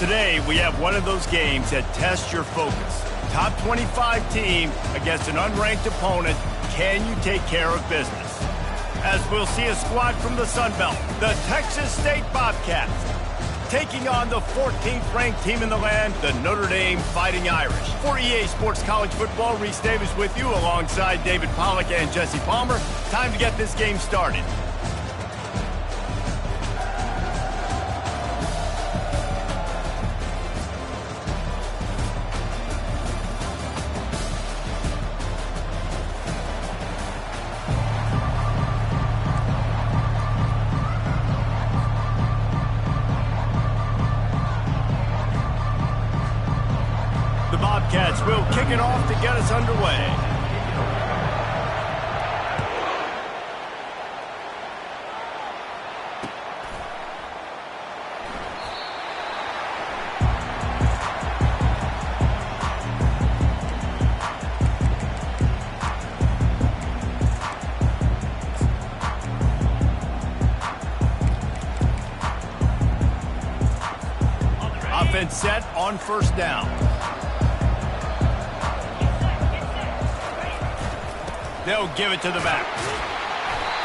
Today, we have one of those games that tests your focus. Top 25 team against an unranked opponent. Can you take care of business? As we'll see a squad from the Sun Belt, the Texas State Bobcats, taking on the 14th ranked team in the land, the Notre Dame Fighting Irish. For EA Sports College Football, Reese Davis with you alongside David Pollack and Jesse Palmer. Time to get this game started. Bobcats will kick it off to get us underway. Offense set on first down. They'll give it to the back.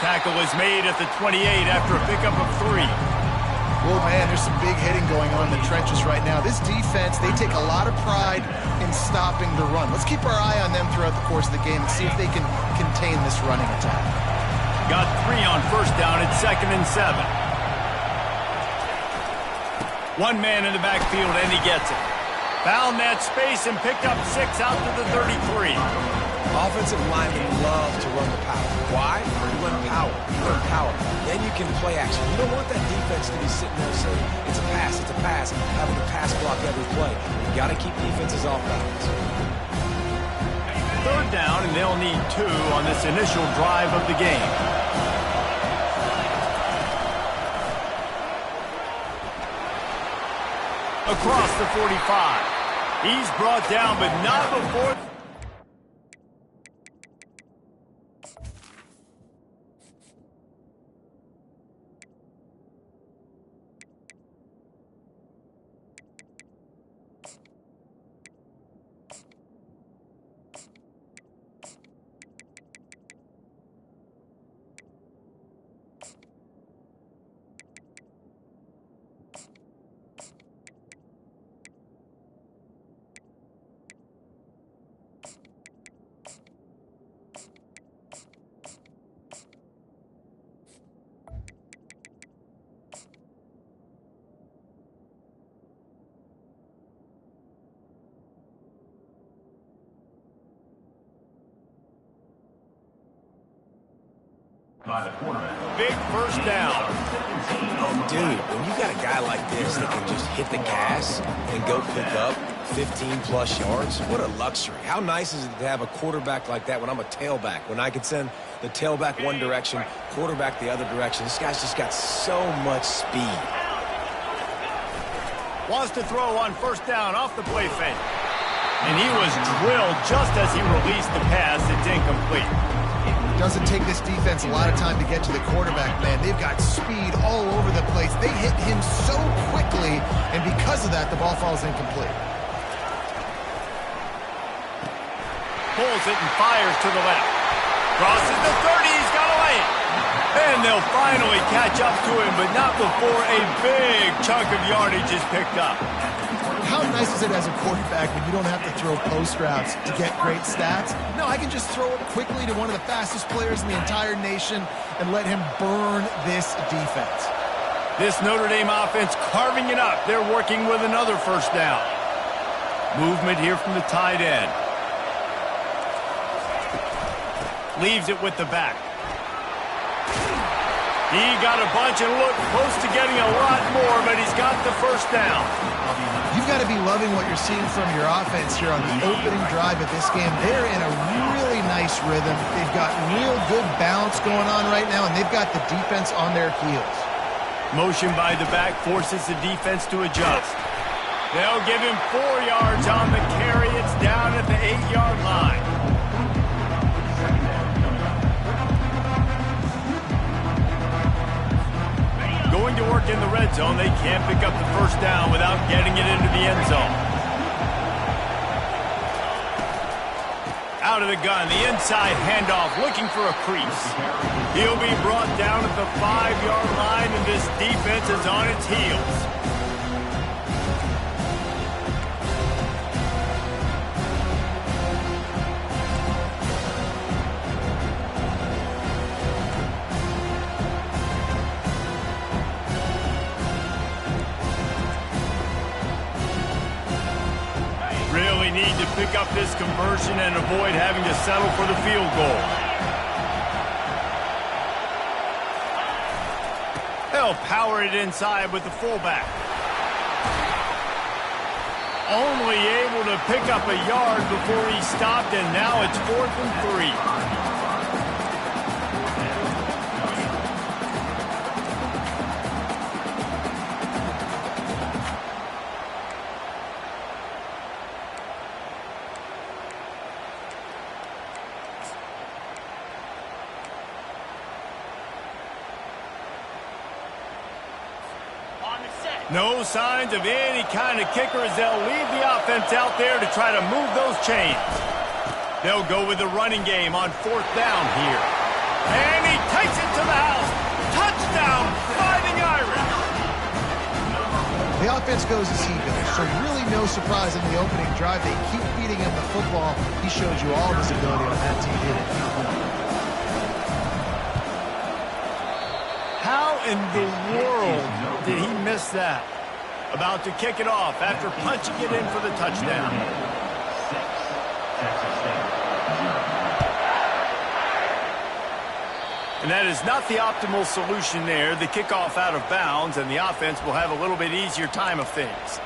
Tackle is made at the 28 after a pickup of 3. Oh, man, there's some big hitting going on in the trenches right now. This defense, they take a lot of pride in stopping the run. Let's keep our eye on them throughout the course of the game and see if they can contain this running attack. Got 3 on first down at 2nd and 7. One man in the backfield, and he gets it. Found that space and picked up 6 out to the 33. Offensive linemen love to run the power. Why? You run power. You run power. Then you can play action. You don't want that defense to be sitting there saying, it's a pass, having to pass block every play. You got to keep defenses off balance. 3rd down, and they'll need 2 on this initial drive of the game. Across the 45. He's brought down, but not before... Big first down. Dude, when you got a guy like this that can just hit the gas and go pick up 15-plus yards, what a luxury. How nice is it to have a quarterback like that when I'm a tailback, when I could send the tailback one direction, quarterback the other direction. This guy's just got so much speed. Wants to throw on first down off the play fake. And he was drilled just as he released the pass. It's incomplete. Doesn't take this defense a lot of time to get to the quarterback, man. They've got speed all over the place. They hit him so quickly, and because of that, the ball falls incomplete. Pulls it and fires to the left. Crosses the 30, he's got to lay it. And they'll finally catch up to him, but not before a big chunk of yardage is picked up. How nice is it as a quarterback when you don't have to throw post routes to get great stats? No, I can just throw it quickly to one of the fastest players in the entire nation and let him burn this defense. This Notre Dame offense carving it up. They're working with another first down. Movement here from the tight end. Leaves it with the back. He got a bunch and looked close to getting a lot more, but he's got the first down. You've got to be loving what you're seeing from your offense here on the opening drive of this game. They're in a really nice rhythm. They've got real good balance going on right now, and they've got the defense on their heels. Motion by the back forces the defense to adjust. They'll give him 4 yards on the carry. It's down at the 8-yard line. Going to work in the red zone. They can't pick up the first down without getting it end zone. Out of the gun, the inside handoff, looking for a crease. He'll be brought down at the 5-yard line, and this defense is on its heels. Really need to pick up this conversion and avoid having to settle for the field goal. They'll power it inside with the fullback. Only able to pick up a yard before he stopped, and now it's 4th and 3. No signs of any kind of kicker as they'll leave the offense out there to try to move those chains. They'll go with the running game on 4th down here. And he takes it to the house. Touchdown, Fighting Irish. The offense goes as he goes, so really no surprise in the opening drive. They keep feeding him the football. He showed you all of his ability on that team, didn't he? How in the world did he miss that? About to kick it off after punching it in for the touchdown. And that is not the optimal solution there. The kickoff out of bounds, and the offense will have a little bit easier time of things.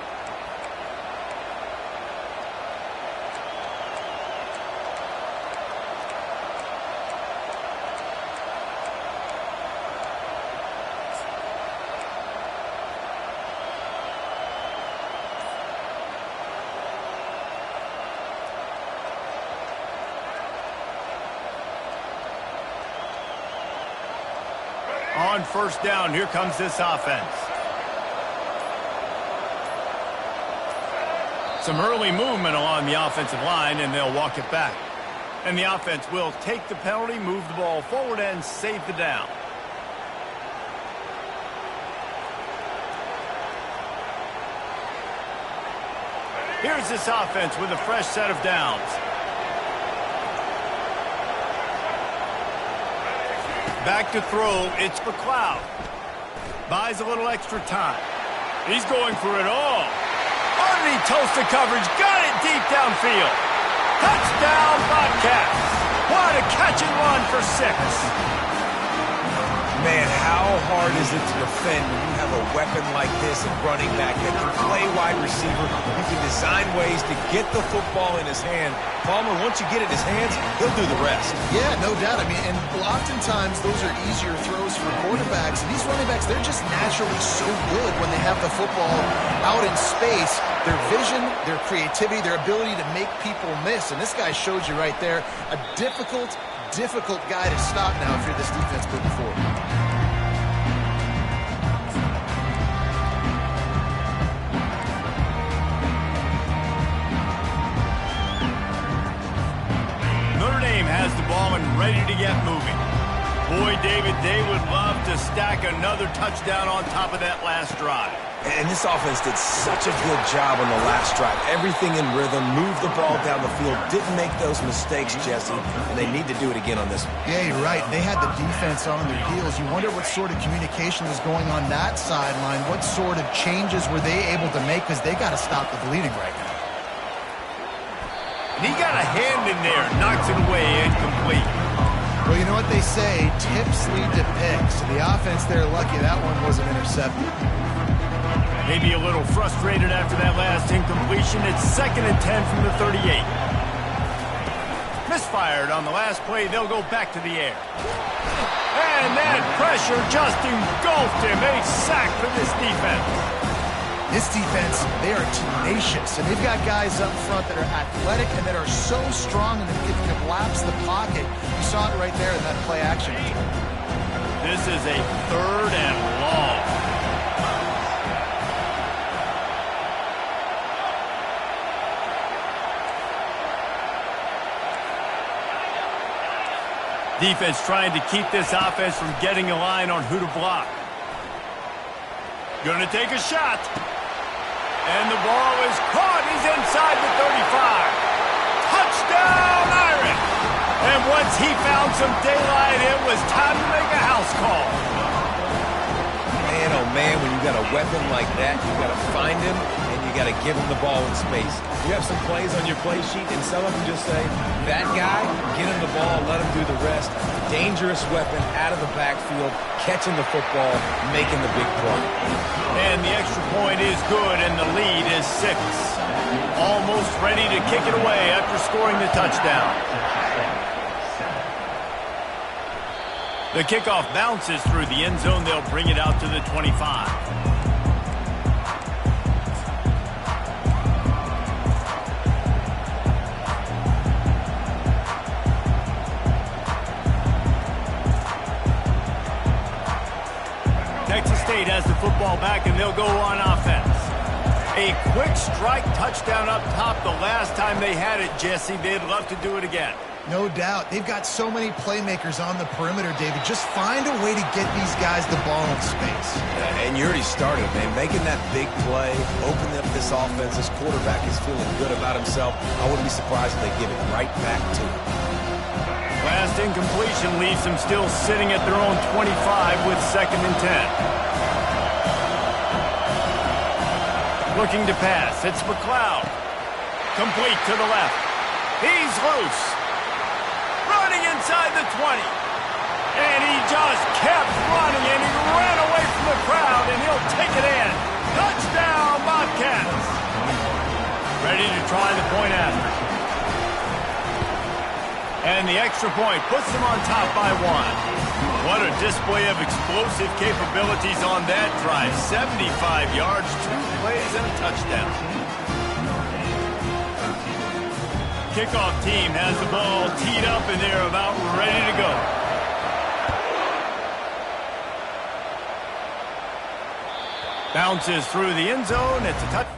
On 1st down, here comes this offense. Some early movement along the offensive line, and they'll walk it back. And the offense will take the penalty, move the ball forward, and save the down. Here's this offense with a fresh set of downs. Back to throw, it's McLeod. Buys a little extra time. He's going for it all. Underneath toasted coverage, got it deep downfield. Touchdown, Bobcats. What a catch and run for 6. Man, how hard is it to defend when you have a weapon like this at running back that can play wide receiver? You can design ways to get the football in his hand. Palmer, once you get it in his hands, he'll do the rest. Yeah, no doubt. I mean, and oftentimes those are easier throws for quarterbacks. And these running backs, they're just naturally so good when they have the football out in space. Their vision, their creativity, their ability to make people miss. And this guy showed you right there, a difficult guy to stop now if you're this defense moving forward. Notre Dame has the ball and ready to get moving. Boy, David, they would love to stack another touchdown on top of that last drive. And this offense did such a good job on the last drive. Everything in rhythm, moved the ball down the field, didn't make those mistakes, Jesse, and they need to do it again on this one. Yeah, you're right. They had the defense on their heels. You wonder what sort of communication was going on that sideline. What sort of changes were they able to make, because they got to stop the bleeding right now. And he got a hand in there, knocks it away, incomplete. Well, you know what they say, tips lead to picks. The offense there, lucky that one wasn't intercepted. Maybe a little frustrated after that last incompletion. It's 2nd and 10 from the 38. Misfired on the last play. They'll go back to the air. And that pressure just engulfed him. A sack for this defense. This defense, they are tenacious, and they've got guys up front that are athletic and that are so strong and that can collapse the pocket. You saw it right there in that play action. This is a 3rd and long. Defense trying to keep this offense from getting a line on who to block. Going to take a shot. And the ball is caught. He's inside the 35. Touchdown, Irish. And once he found some daylight, it was time to make a house call. Man, oh man, when you got a weapon like that, you got to find him and you got to give him the ball in space. You have some plays on your play sheet, and some of them just say, that guy, get him the ball, let him do the rest. Dangerous weapon out of the backfield, catching the football, making the big play. And the extra point is good, and the lead is 6. Almost ready to kick it away after scoring the touchdown. The kickoff bounces through the end zone. They'll bring it out to the 25. Texas State has the football back, and they'll go on offense. A quick strike touchdown up top the last time they had it, Jesse. They'd love to do it again. No doubt. They've got so many playmakers on the perimeter, David. Just find a way to get these guys the ball in space. And you already started, man. Making that big play, opening up this offense. This quarterback is feeling good about himself. I wouldn't be surprised if they give it right back to him. Last incompletion leaves them still sitting at their own 25 with 2nd and 10. Looking to pass. It's McLeod. Complete to the left. He's loose. Running inside the 20. And he just kept running, and he ran away from the crowd, and he'll take it in. Touchdown, Bobcats. Ready to try the point after. And the extra point puts them on top by 1. What a display of explosive capabilities on that drive. 75 yards, 2 plays, and a touchdown. Kickoff team has the ball teed up, and they're about ready to go. Bounces through the end zone. It's a touch.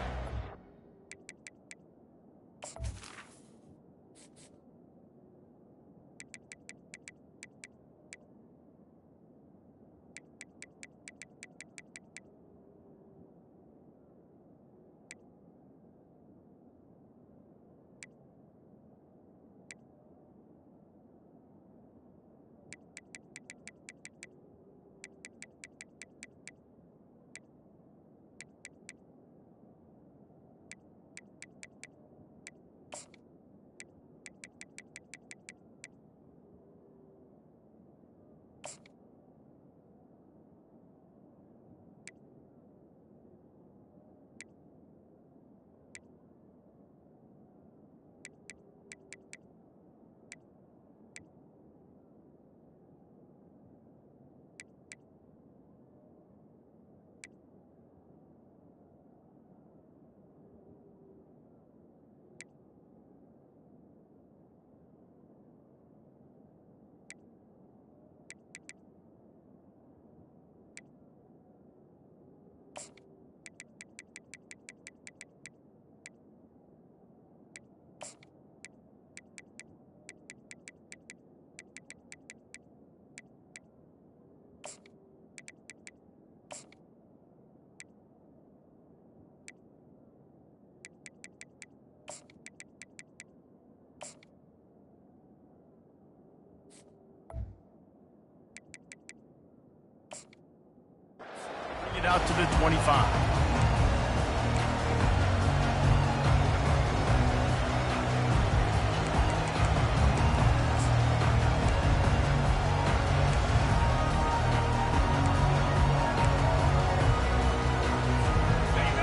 Out to the 25.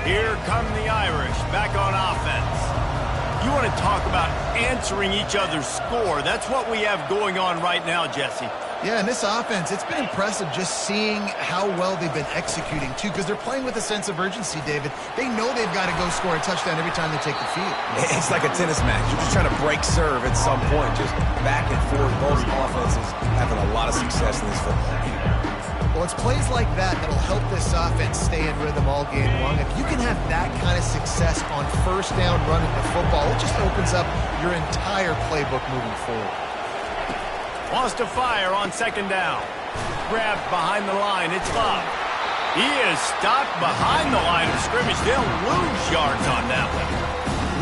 Here come the Irish back on offense. You want to talk about answering each other's score. That's what we have going on right now, Jesse. Yeah, and this offense, it's been impressive just seeing how well they've been executing, too, because they're playing with a sense of urgency, David. They know they've got to go score a touchdown every time they take the field. It's like a tennis match. You're just trying to break serve at some point, just back and forth. Both offenses having a lot of success in this football game. Well, it's plays like that that'll help this offense stay in rhythm all game long. If you can have that kind of success on first down running the football, it just opens up your entire playbook moving forward. Wants to fire on second down. Grabbed behind the line. It's Love. He is stopped behind the line of scrimmage. They'll lose yards on that one.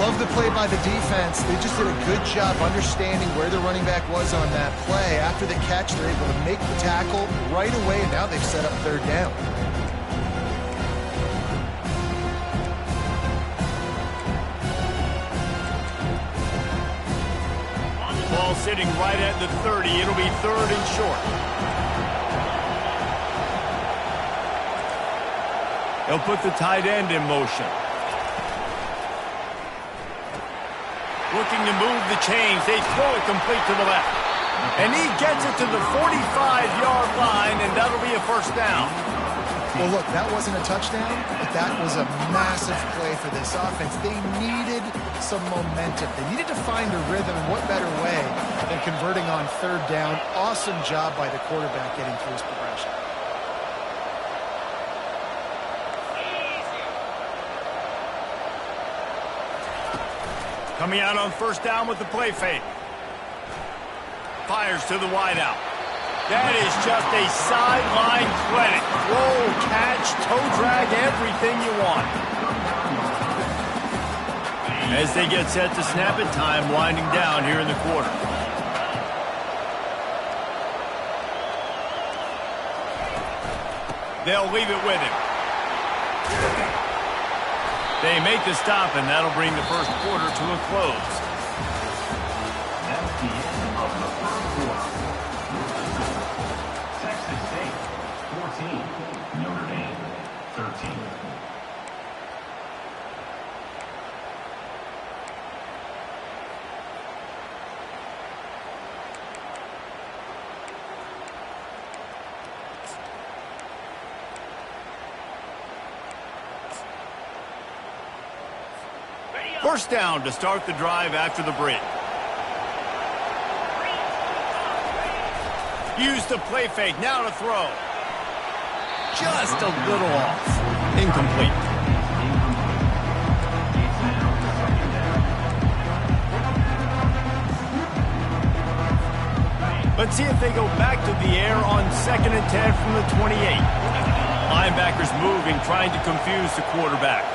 Love the play by the defense. They just did a good job understanding where the running back was on that play. After the catch, they're able to make the tackle right away, and now they've set up third down. Ball sitting right at the 30. It'll be third and short. They'll put the tight end in motion. Looking to move the chains. They throw it complete to the left. And he gets it to the 45-yard line, and that'll be a first down. Well, look, that wasn't a touchdown, but that was a massive play for this offense. They needed some momentum. They needed to find a rhythm, and what better way than converting on third down. Awesome job by the quarterback getting through his progression. Coming out on first down with the play fake. Fires to the wideout. That is just a sideline clinic. Throw, catch, toe drag, everything you want. As they get set to snap it, time winding down here in the quarter. They'll leave it with him. They make the stop, and that'll bring the first quarter to a close. That's the end of the first quarter. Texas State, 14. Notre Dame, 13. First down to start the drive after the break. Use the play fake, now to throw. Just a little off. Incomplete. Let's see if they go back to the air on 2nd and 10 from the 28. Linebackers moving, trying to confuse the quarterback.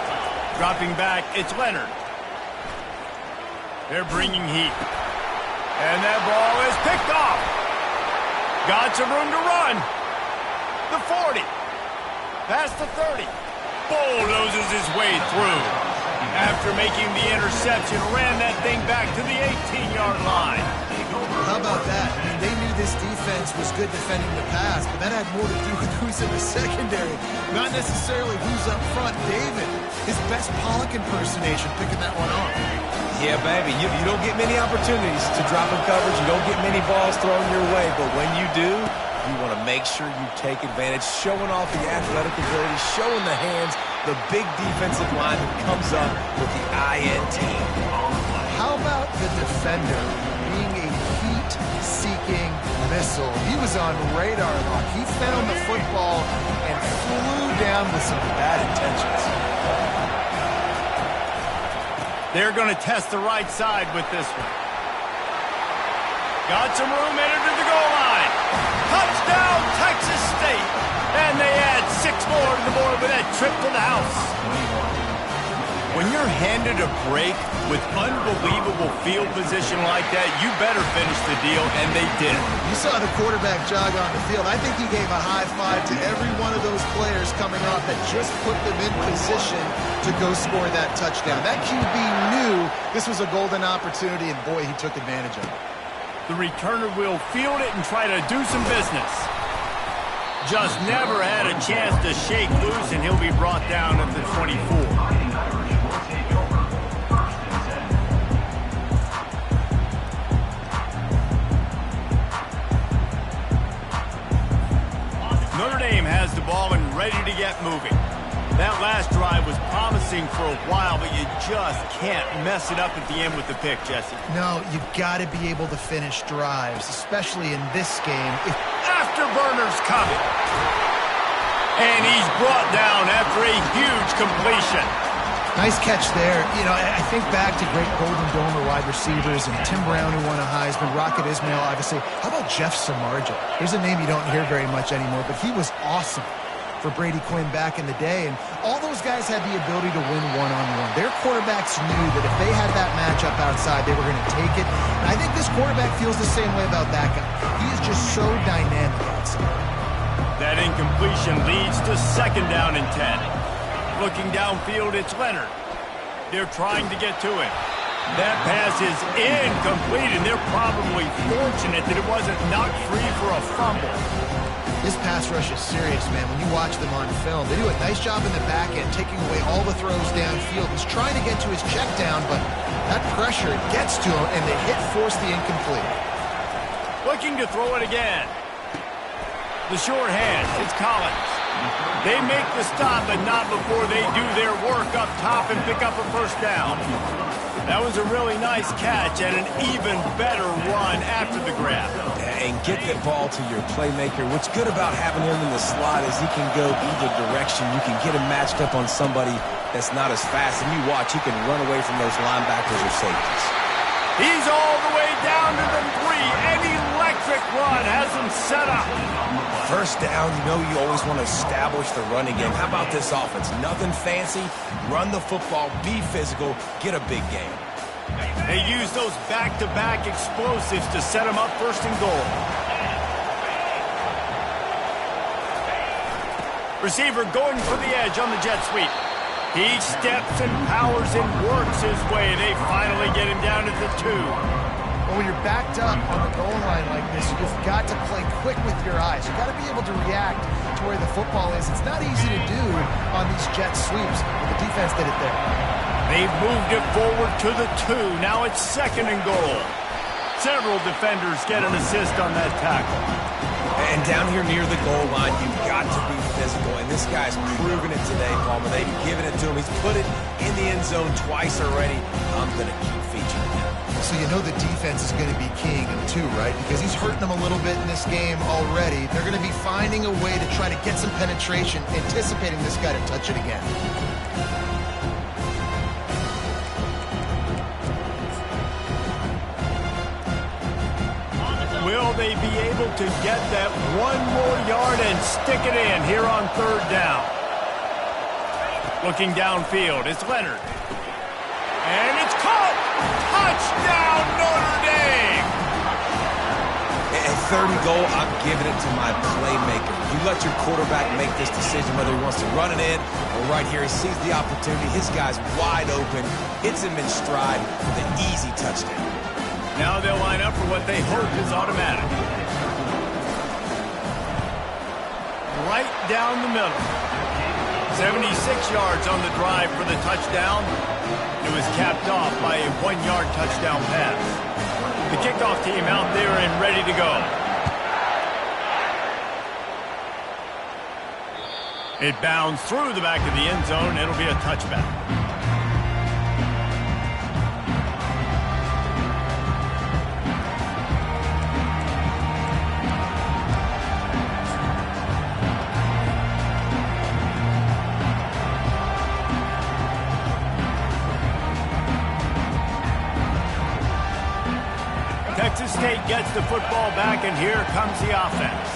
Dropping back, it's Leonard. They're bringing heat. And that ball is picked off. Got some room to run. The 40. Past the 30. Bulldozes his way through. After making the interception, ran that thing back to the 18-yard line. How about that? I mean, they knew this defense was good defending the pass, but that had more to do with who's in the secondary, not necessarily who's up front. David, his best Pollock impersonation, picking that one off. Yeah, baby, you don't get many opportunities to drop in coverage. You don't get many balls thrown your way, but when you do, you want to make sure you take advantage, showing off the athletic ability, showing the hands, the big defensive line that comes up with the INT. How about the defender being a heat-seeking missile? He was on radar lock. He found the football and flew down with some bad intentions. They're going to test the right side with this one. Got some room, entered to the goal line. Touchdown, Texas State. And they add 6 more to the board with that trip to the house. When you're handed a break with unbelievable field position like that, you better finish the deal, and they did. You saw the quarterback jog on the field. I think he gave a high five to every one of those players coming off that just put them in position to go score that touchdown. That QB knew this was a golden opportunity, and boy, he took advantage of it. The returner will field it and try to do some business. Just never had a chance to shake loose, and he'll be brought down at the 24. Notre Dame has the ball and ready to get moving. That last drive was promising for a while, but you just can't mess it up at the end with the pick, Jesse. No, you've got to be able to finish drives, especially in this game. Afterburners coming. And he's brought down after a huge completion. Nice catch there. You know, I think back to great Golden Domer wide receivers and Tim Brown, who won a Heisman, Rocket Ismail, obviously. How about Jeff Samardzija? Here's a name you don't hear very much anymore, but he was awesome for Brady Quinn back in the day, and all those guys had the ability to win one-on-one. Their quarterbacks knew that if they had that matchup outside, they were going to take it. And I think this quarterback feels the same way about that guy. He is just so dynamic outside. That incompletion leads to 2nd down and 10. Looking downfield, it's Leonard. They're trying to get to him. That pass is incomplete, and they're probably fortunate that it wasn't knocked free for a fumble. This pass rush is serious, man. When you watch them on film, they do a nice job in the back end, taking away all the throws downfield. He's trying to get to his check down, but that pressure gets to him, and the hit forced the incomplete. Looking to throw it again. The short hand, it's Collins. They make the stop, but not before they do their work up top and pick up a 1st down. That was a really nice catch and an even better run after the grab. And get the ball to your playmaker. What's good about having him in the slot is he can go either direction. You can get him matched up on somebody that's not as fast. And you watch, he can run away from those linebackers or safeties. He's all the way down to the 3. An electric run has him set up. 1st down, you know you always want to establish the running game. How about this offense? Nothing fancy. Run the football, be physical, get a big game. They use those back-to-back explosives to set him up 1st and goal. Receiver going for the edge on the jet sweep. He steps and powers and works his way. They finally get him down to the 2. Well, when you're backed up on the goal line like this, you've got to play quick with your eyes. You've got to be able to react to where the football is. It's not easy to do on these jet sweeps, but the defense did it there. They've moved it forward to the 2. Now it's 2nd and goal. Several defenders get an assist on that tackle. And down here near the goal line, you've got to be physical. And this guy's proven it today, Palmer. They've given it to him. He's put it in the end zone twice already. I'm going to keep featuring him. So you know the defense is going to be keying him too, right? Because he's hurting them a little bit in this game already. They're going to be finding a way to try to get some penetration, anticipating this guy to touch it again. Will they be able to get that 1 more yard and stick it in here on 3rd down? Looking downfield, it's Leonard. And it's caught! Touchdown, Notre Dame! At 3rd and goal, I'm giving it to my playmaker. You let your quarterback make this decision whether he wants to run it in or right here. He sees the opportunity. His guy's wide open. Hits him in stride for the easy touchdown. Now they'll line up for what they hope is automatic. Right down the middle. 76 yards on the drive for the touchdown. It was capped off by a 1-yard touchdown pass. The kickoff team out there and ready to go. It bounds through the back of the end zone. It'll be a touchback. Texas State gets the football back, and here comes the offense.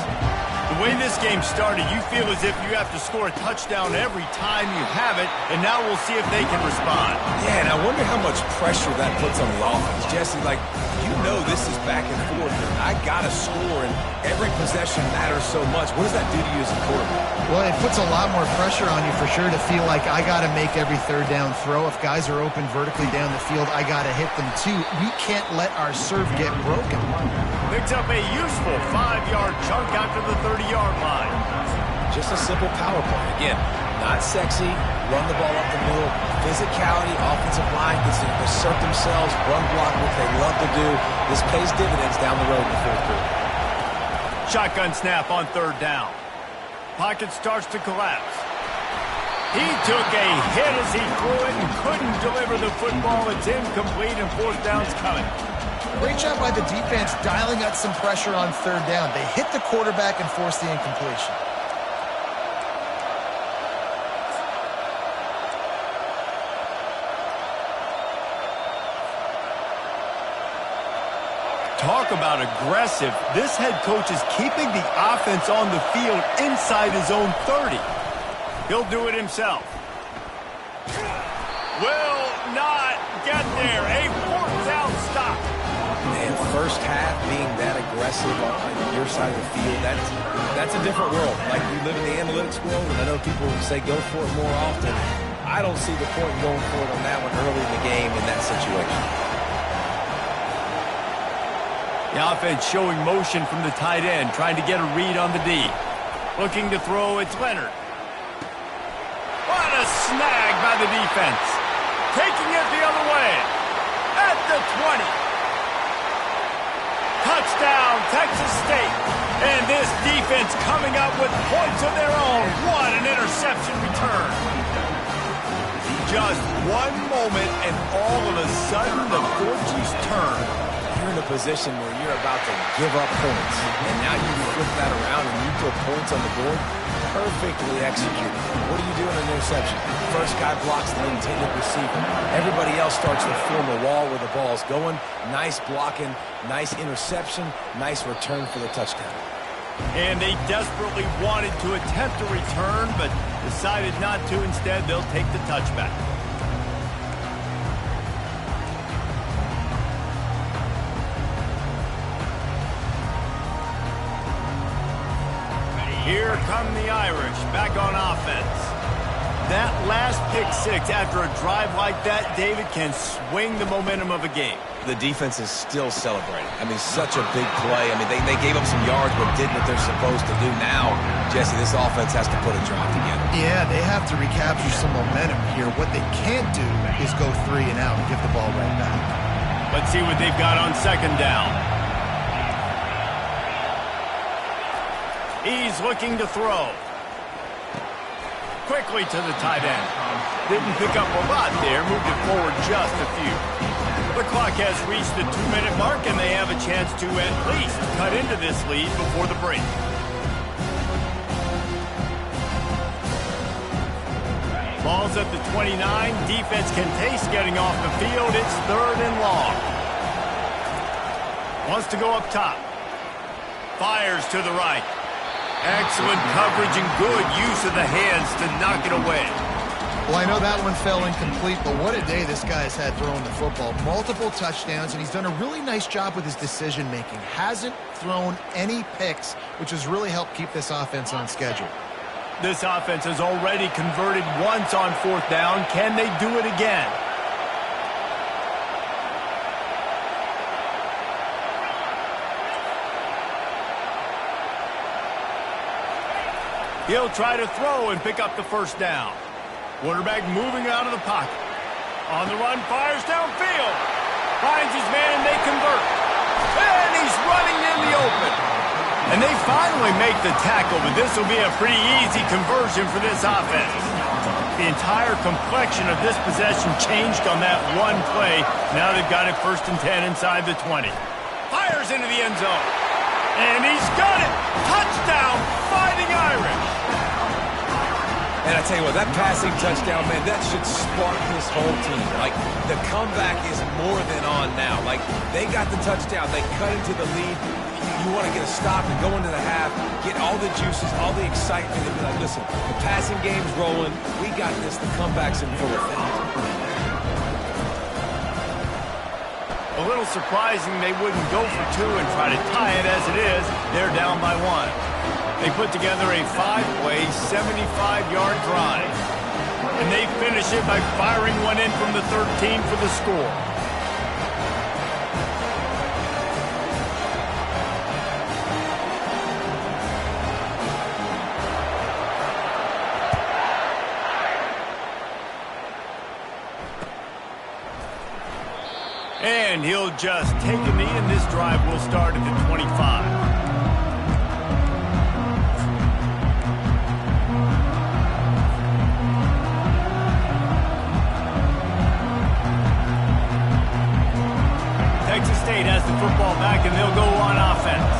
The way this game started, you feel as if you have to score a touchdown every time you have it, and now we'll see if they can respond. Yeah, and I wonder how much pressure that puts on the offense. Jesse, like, you know this is back and forth, and I got to score, and every possession matters so much. What does that do to you as a quarterback? Well, it puts a lot more pressure on you for sure to feel like I got to make every 3rd down throw. If guys are open vertically down the field, I got to hit them too. We can't let our serve get broken. Picks up a useful 5-yard chunk after the 30-yard line. Just a simple power play. Again, not sexy, run the ball up the middle, physicality, offensive line gets to assert themselves, run block, what they love to do. This pays dividends down the road in the 4th quarter. Shotgun snap on 3rd down. Pocket starts to collapse. He took a hit as he threw it and couldn't deliver the football. It's incomplete and 4th down's coming. Great job by the defense dialing up some pressure on 3rd down. They hit the quarterback and forced the incompletion. Talk about aggressive. This head coach is keeping the offense on the field inside his own 30. He'll do it himself. Will not get there. A fourth down stop. And first half being that aggressive on your side of the field, that's a different world. Like, we live in the analytics world, and I know people say go for it more often. I don't see the point in going for it on that one early in the game in that situation. The offense showing motion from the tight end, trying to get a read on the D. Looking to throw, it's Leonard. What a snag by the defense. Taking it the other way. At the 20. Touchdown, Texas State. And this defense coming up with points of their own. What an interception return. Just one moment, and all of a sudden, the fortunes turn. You're in a position where you're about to give up points, and now you flip that around and you put points on the board. Perfectly executed. What do you do in an interception? First guy blocks the intended receiver. Everybody else starts to form a wall where the ball's going. Nice blocking, nice interception, nice return for the touchdown. And they desperately wanted to attempt a return, but decided not to. Instead, they'll take the touchback. Here come the Irish, back on offense. That last pick six after a drive like that, David, can swing the momentum of a game. The defense is still celebrating. I mean, such a big play. I mean, they gave up some yards but did what they're supposed to do. Now, Jesse, this offense has to put a drive together. Yeah, they have to recapture some momentum here. What they can't do is go 3 and out and give the ball right back. Let's see what they've got on second down. He's looking to throw. Quickly to the tight end. Didn't pick up a lot there, moved it forward just a few. The clock has reached the 2-minute mark, and they have a chance to at least cut into this lead before the break. Ball's at the 29. Defense can taste getting off the field. It's 3rd and long. Wants to go up top. Fires to the right. Excellent coverage and good use of the hands to knock it away. Well, I know that one fell incomplete, but what a day this guy's had throwing the football. Multiple touchdowns, and he's done a really nice job with his decision-making. Hasn't thrown any picks, which has really helped keep this offense on schedule. This offense has already converted once on 4th down. Can they do it again? He'll try to throw and pick up the first down. Quarterback moving out of the pocket. On the run, fires downfield. Finds his man, and they convert. And he's running in the open. And they finally make the tackle, but this will be a pretty easy conversion for this offense. The entire complexion of this possession changed on that one play. Now they've got it 1st and 10 inside the 20. Fires into the end zone. And he's got it. Touchdown, Fighting Irish. And I tell you what, that passing touchdown, man, that should spark this whole team. Like, the comeback is more than on now. Like, they got the touchdown. They cut into the lead. You want to get a stop and go into the half, get all the juices, all the excitement, and be like, listen, the passing game's rolling. We got this. The comeback's in full effect. A little surprising they wouldn't go for 2 and try to tie it as it is. They're down by 1. They put together a 5-play, 75-yard drive. And they finish it by firing one in from the 13 for the score. And he'll just take a knee, and this drive will start at the 25. Texas State has the football back, and they'll go on offense.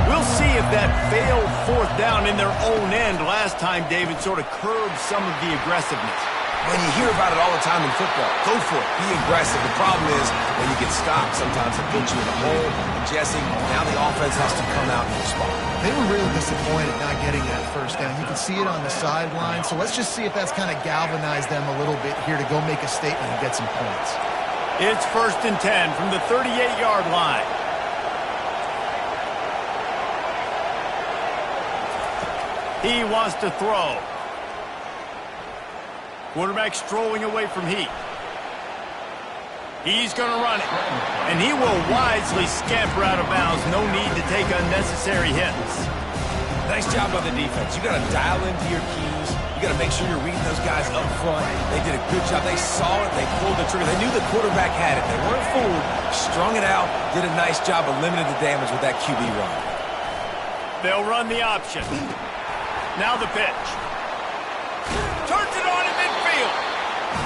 We'll see if that failed 4th down in their own end last time, David, sort of curbed some of the aggressiveness. When you hear about it all the time in football, go for it. Be aggressive. The problem is when you get stopped, sometimes it puts you in a hole. And Jesse, now the offense has to come out and respond. They were really disappointed not getting that first down. You can see it on the sideline. So let's just see if that's kind of galvanized them a little bit here to go make a statement and get some points. It's 1st and 10 from the 38-yard line. He wants to throw. Quarterback strolling away from Heat. He's going to run it. And he will wisely scamper out of bounds. No need to take unnecessary hits. Nice job by the defense. You got to dial into your keys. You got to make sure you're reading those guys up front. They did a good job. They saw it. They pulled the trigger. They knew the quarterback had it. They weren't fooled. Strung it out. Did a nice job of limiting the damage with that QB run. They'll run the option. Now the pitch. Turns it on in midfield.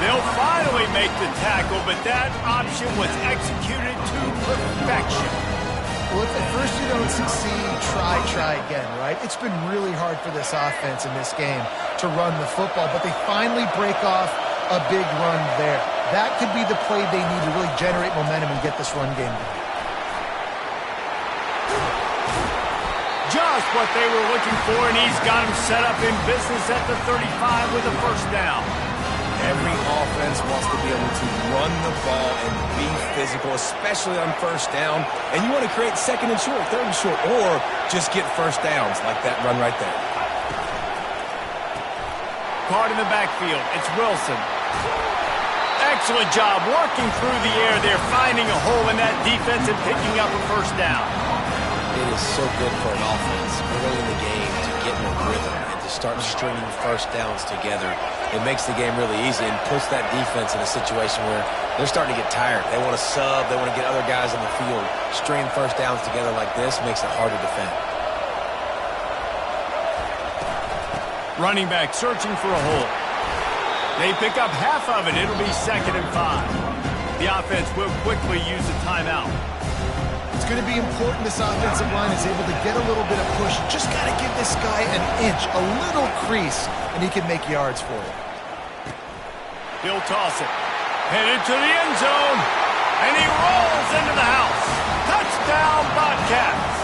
They'll finally make the tackle, but that option was executed to perfection. Well, if at first you don't succeed, try again, right? It's been really hard for this offense in this game to run the football, but they finally break off a big run there. That could be the play they need to really generate momentum and get this run game going. Just what they were looking for, and he's got him set up in business at the 35 with a first down. Every offense wants to be able to run the ball and be physical, especially on first down. And you want to create 2nd and short, 3rd and short, or just get first downs like that run right there. Caught in the backfield. It's Wilson. Excellent job working through the air there, finding a hole in that defense and picking up a first down. It is so good for an offense early in the game to get in a rhythm and to start stringing first downs together. It makes the game really easy and puts that defense in a situation where they're starting to get tired. They want to sub. They want to get other guys on the field. Stringing first downs together like this makes it hard to defend. Running back searching for a hole. They pick up half of it. It'll be 2nd and 5. The offense will quickly use a timeout. It's going to be important this offensive line is able to get a little bit of push. Just got to give this guy an inch, a little crease, and he can make yards for you. He'll toss it. Headed to the end zone. And he rolls into the house. Touchdown, Bobcats.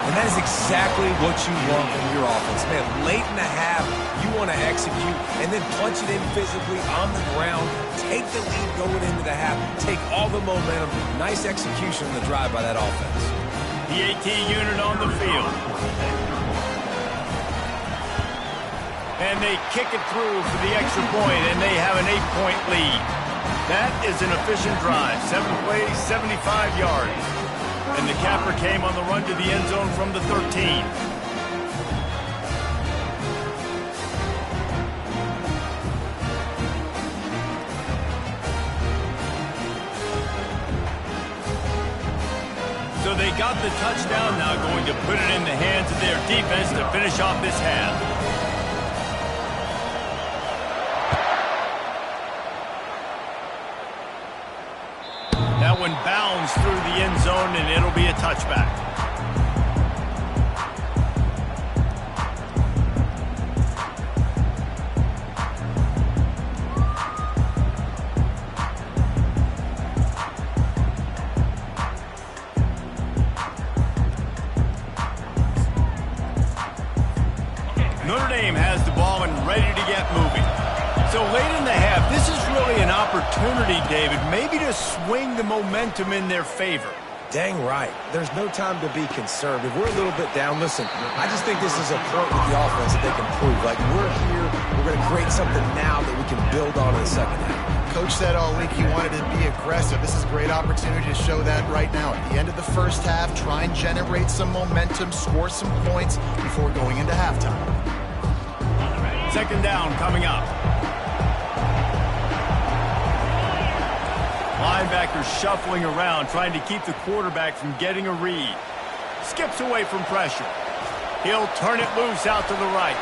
And that is exactly what you want from your offense. Man, late in the half, you want to execute and then punch it in physically on the ground. Take the lead going into the half. Take all the momentum. Nice execution on the drive by that offense. The AT unit on the field. And they kick it through for the extra point, and they have an 8-point lead. That is an efficient drive. 7 plays, 75 yards. And the capper came on the run to the end zone from the 13. So they got the touchdown, now going to put it in the hands of their defense to finish off this half. That one bounds through the end zone, and it'll be a touchback. Notre Dame has the ball and ready to get moving. So late in the half, this is really an opportunity, David, maybe to swing the momentum in their favor. Dang right. There's no time to be concerned. If we're a little bit down, listen, I just think this is a point with the offense that they can prove. Like, we're here, we're going to create something now that we can build on in the second half. Coach said all week he wanted to be aggressive. This is a great opportunity to show that right now. At the end of the first half, try and generate some momentum, score some points before going into halftime. 2nd down coming up. Linebacker shuffling around, trying to keep the quarterback from getting a read. Skips away from pressure. He'll turn it loose out to the right.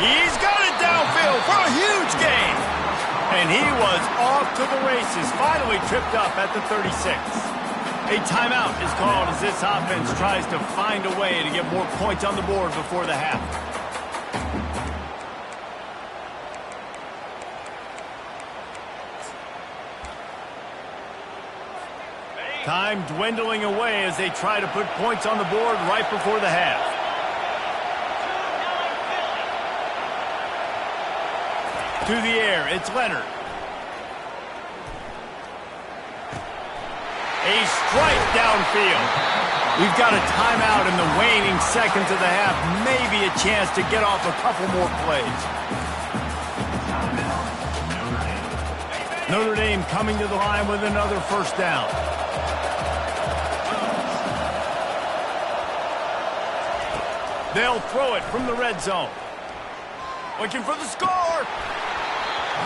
He's got it downfield for a huge gain. And he was off to the races, finally tripped up at the 36. A timeout is called as this offense tries to find a way to get more points on the board before the half. Time dwindling away as they try to put points on the board right before the half. To the air, it's Leonard. A strike downfield. We've got a timeout in the waning seconds of the half. Maybe a chance to get off a couple more plays. Notre Dame coming to the line with another first down. They'll throw it from the red zone. Looking for the score.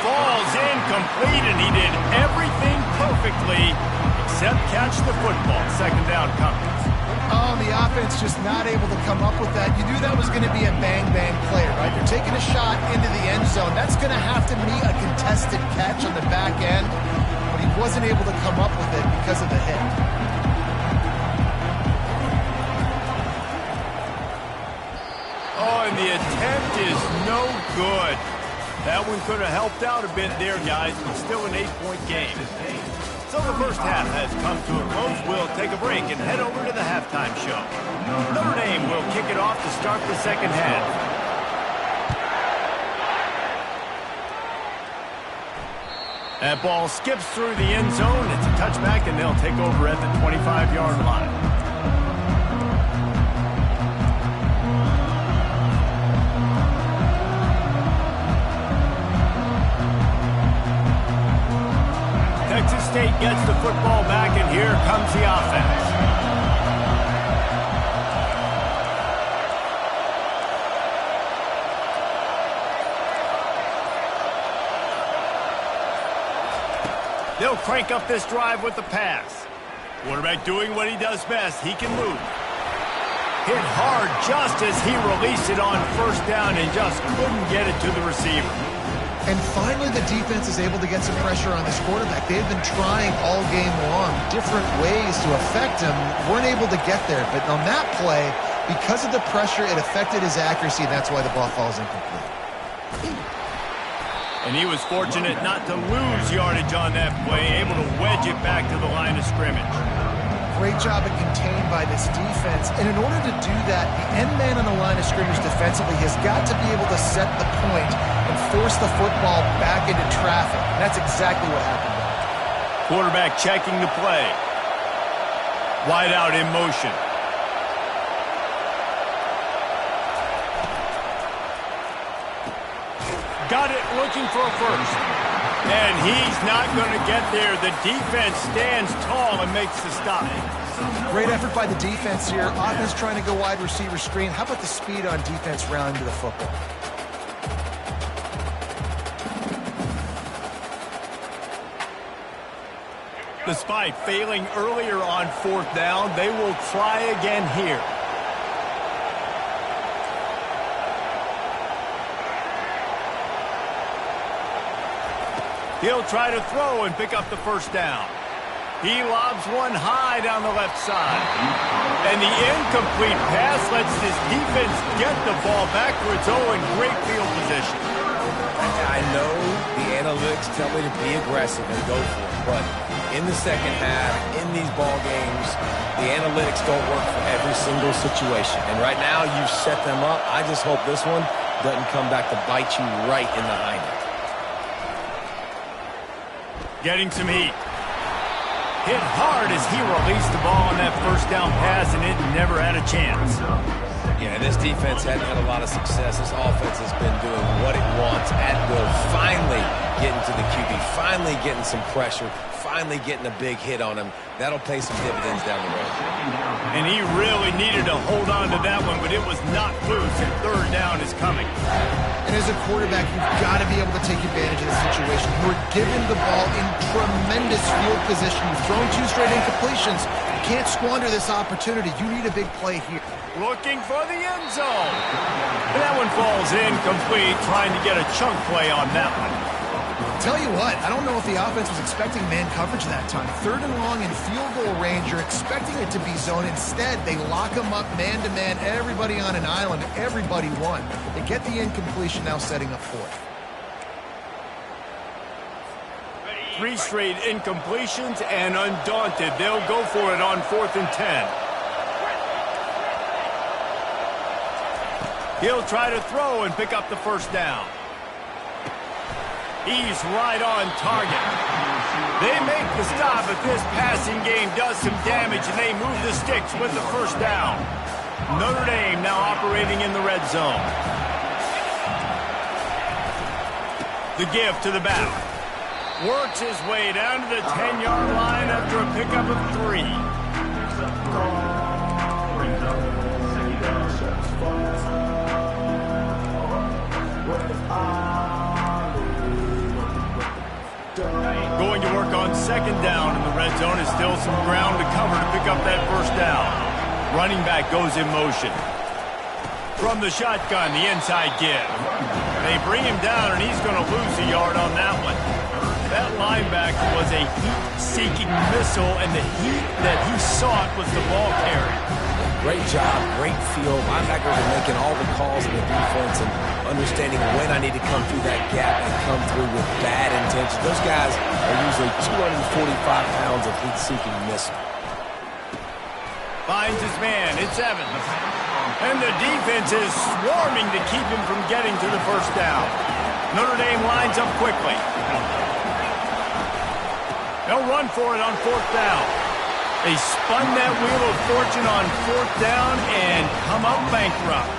Falls incomplete, and he did everything perfectly except catch the football. Second down comes. Oh, the offense just not able to come up with that. You knew that was going to be a bang-bang play, right? They're taking a shot into the end zone. That's going to have to be a contested catch on the back end, but he wasn't able to come up with it because of the hit. Oh, and the attempt is no good. That one could have helped out a bit there, guys, but still an 8-point game. So the first half has come to a close. We'll take a break and head over to the halftime show. Notre Dame will kick it off to start the second half. That ball skips through the end zone. It's a touchback, and they'll take over at the 25-yard line. Texas State gets the football back, and here comes the offense. They'll crank up this drive with the pass. Quarterback doing what he does best. He can move. Hit hard just as he released it on first down and just couldn't get it to the receiver. And finally, the defense is able to get some pressure on this quarterback. They've been trying all game long different ways to affect him. Weren't able to get there. But on that play, because of the pressure, it affected his accuracy. That's why the ball falls incomplete. And he was fortunate not to lose yardage on that play, able to wedge it back to the line of scrimmage. Great job of contained by this defense. And in order to do that, the end man on the line of scrimmage defensively has got to be able to set the point and force the football back into traffic. And that's exactly what happened. Quarterback checking the play. Wide out in motion. Got it looking for a first. And he's not going to get there. The defense stands tall and makes the stop. Great effort by the defense here. Offense trying to go wide receiver screen. How about the speed on defense rounding to the football? Despite failing earlier on fourth down, they will try again here. He'll try to throw and pick up the first down. He lobs one high down the left side. And the incomplete pass lets this defense get the ball back to its own great field position. I know the analytics tell me to be aggressive and go for it, but in the second half, in these ball games, the analytics don't work for every single situation. And right now, you've set them up. I just hope this one doesn't come back to bite you right in the hind end. Getting some heat. Hit hard as he released the ball on that first down pass, and it never had a chance. Yeah, this defense hadn't had a lot of success. This offense has been doing what it wants at will. Finally getting to the QB, finally getting some pressure, finally getting a big hit on him. That'll pay some dividends down the road. And he really needed to hold on to that one, but it was not loose, and third down is coming. And as a quarterback, you've got to be able to take advantage of the situation. You were given the ball in tremendous field position. You've thrown 2 straight incompletions. You can't squander this opportunity. You need a big play here. Looking for the end zone. And that one falls incomplete, trying to get a chunk play on that one. Tell you what, I don't know if the offense was expecting man coverage that time. 3rd and long in field goal range, you're expecting it to be zone. Instead, they lock them up man-to-man, everybody on an island, everybody won. They get the incompletion, now setting up 4th. 3 straight incompletions, and undaunted, they'll go for it on 4th and 10. He'll try to throw and pick up the first down. He's right on target. They make the stop, but this passing game does some damage, and they move the sticks with the first down. Notre Dame now operating in the red zone. The give to the back. Works his way down to the 10-yard line after a pickup of 3. Going to work on 2nd down in the red zone is still some ground to cover to pick up that first down. Running back goes in motion. From the shotgun, the inside give. They bring him down, and he's going to lose a yard on that one. That linebacker was a heat-seeking missile, and the heat that he sought was the ball carrier. Great job, great feel. Linebackers are making all the calls in the defense and understanding when I need to come through that gap and come through with bad intentions. Those guys are usually 245 pounds of heat-seeking missile. Finds his man. It's Evans. And the defense is swarming to keep him from getting to the first down. Notre Dame lines up quickly. They'll run for it on 4th down. They spun that wheel of fortune on 4th down and come up bankrupt.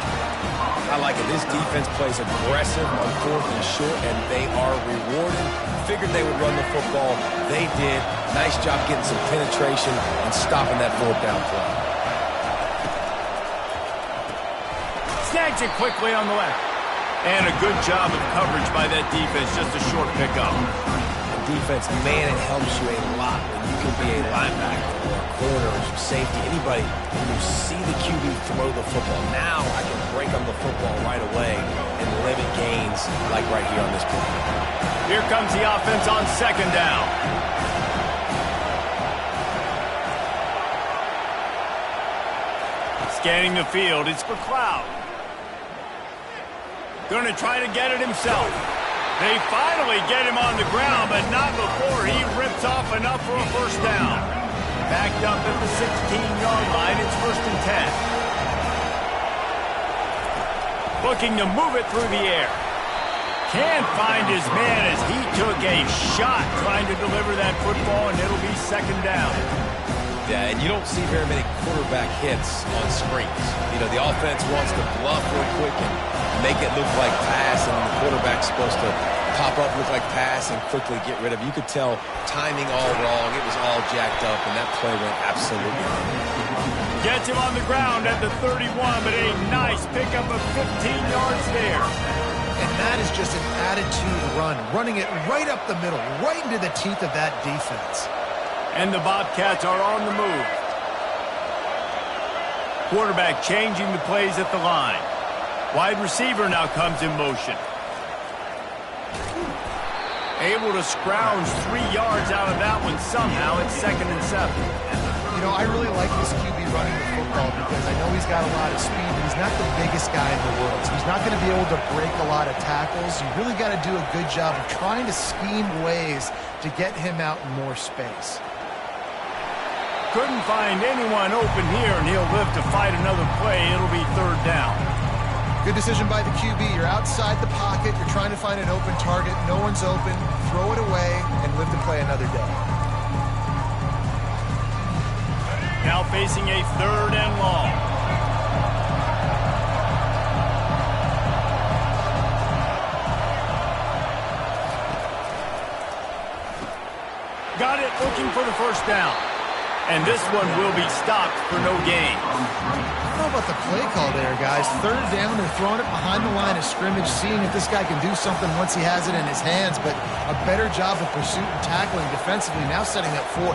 I like it. This defense plays aggressive on 4th and short, and they are rewarded. Figured they would run the football. They did. Nice job getting some penetration and stopping that 4th down play. Snags it quickly on the left. And a good job of coverage by that defense. Just a short pickup. Defense, man, it helps you a lot when you can be a linebacker or a corner or safety, anybody, when you see the QB throw the football. Now I can break on the football right away and limit gains like right here on this play. Here comes the offense on 2nd down. Scanning the field, it's McLeod. Going to try to get it himself. They finally get him on the ground, but not before he rips off enough for a first down. Backed up at the 16-yard line, it's 1st and 10. Looking to move it through the air. Can't find his man as he took a shot trying to deliver that football, and it'll be 2nd down. Yeah, and you don't see very many quarterback hits on screens. You know, the offense wants to bluff real quick and make it look like pass, and the quarterback's supposed to pop up, look like pass, and quickly get rid of it. You could tell timing all wrong. It was all jacked up, and that play went absolutely wrong. Gets him on the ground at the 31, but a nice pickup of 15 yards there. And that is just an attitude run, running it right up the middle, right into the teeth of that defense. And the Bobcats are on the move. Quarterback changing the plays at the line. Wide receiver now comes in motion. Able to scrounge 3 yards out of that one somehow. It's 2nd and 7. You know, I really like this QB running the football because I know he's got a lot of speed, but he's not the biggest guy in the world. So he's not going to be able to break a lot of tackles. You really got to do a good job of trying to scheme ways to get him out in more space. Couldn't find anyone open here, and he'll live to fight another play. It'll be 3rd down. Good decision by the QB. You're outside the pocket. You're trying to find an open target. No one's open. Throw it away and live to play another day. Now facing a 3rd and long. Got it, looking for the first down. And this one will be stopped for no gain. I don't know about the play call there, guys. 3rd down, they're throwing it behind the line of scrimmage, seeing if this guy can do something once he has it in his hands, but a better job of pursuit and tackling defensively, now setting up 4th.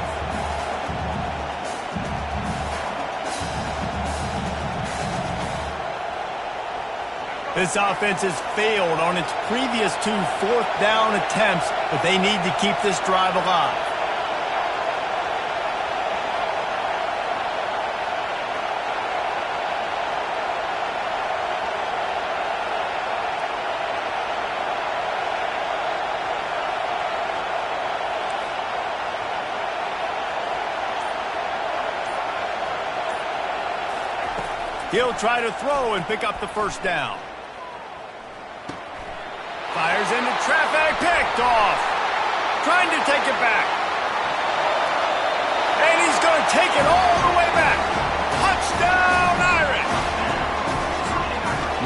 This offense has failed on its previous 2 4th down attempts, but they need to keep this drive alive. He'll try to throw and pick up the first down. Fires into traffic, picked off. Trying to take it back. And he's going to take it all the way back. Touchdown, Irish!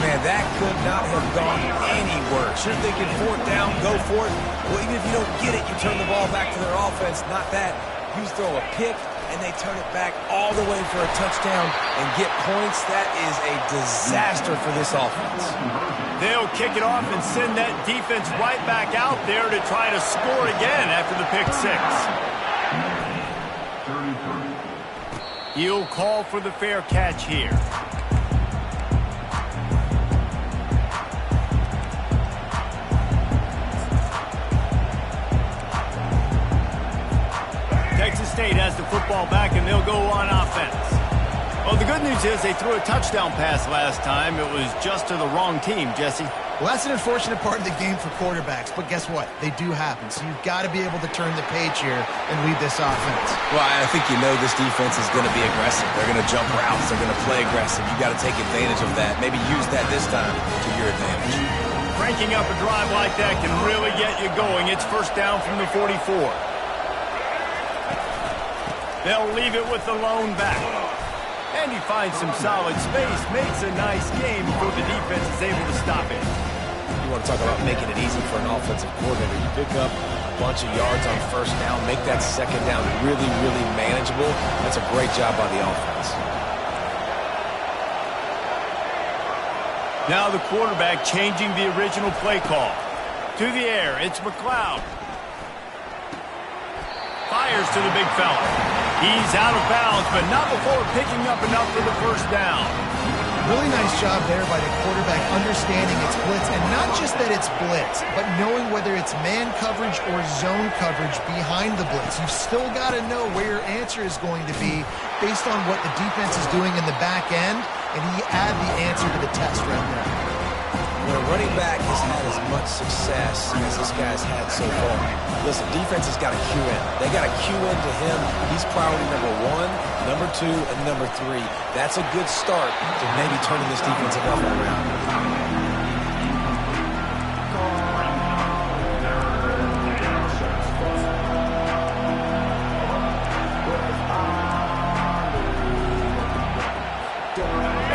Man, that could not have gone any worse. You're thinking fourth down, go for it. Well, even if you don't get it, you turn the ball back to their offense. Not that. You throw a pick, and they turn it back all the way for a touchdown and get points. That is a disaster for this offense. They'll kick it off and send that defense right back out there to try to score again after the pick six. He'll call for the fair catch here. Texas State has the football back, and they'll go on offense. Well, the good news is they threw a touchdown pass last time. It was just to the wrong team, Jesse. Well, that's an unfortunate part of the game for quarterbacks, but guess what? They do happen, so you've got to be able to turn the page here and lead this offense. Well, I think you know this defense is going to be aggressive. They're going to jump routes. They're going to play aggressive. You got to take advantage of that. Maybe use that this time to your advantage. Cranking up a drive like that can really get you going. It's first down from the 44. They'll leave it with the lone back. And he finds some solid space, makes a nice game before the defense is able to stop it. You want to talk about making it easy for an offensive coordinator. You pick up a bunch of yards on first down, make that second down really, really manageable. That's a great job by the offense. Now the quarterback changing the original play call. To the air, it's McLeod. Fires to the big fella. He's out of bounds, but not before picking up enough for the first down. Really nice job there by the quarterback understanding it's blitz, and not just that it's blitz, but knowing whether it's man coverage or zone coverage behind the blitz. You've still got to know where your answer is going to be based on what the defense is doing in the back end, and he add the answer to the test right there. When a running back has had as much success as this guy's had so far, listen, defense has got to cue in. They got to cue into him. He's priority number 1, number 2, and number 3. That's a good start to maybe turning this defensive effort around.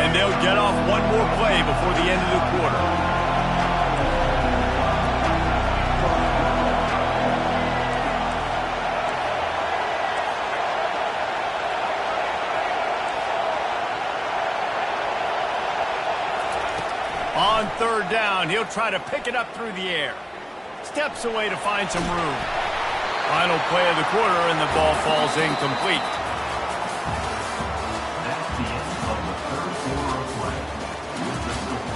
And they'll get off one more play before the end of the quarter. On third down, he'll try to pick it up through the air. Steps away to find some room. Final play of the quarter, and the ball falls incomplete. That's the end of the third quarter of play. With the score,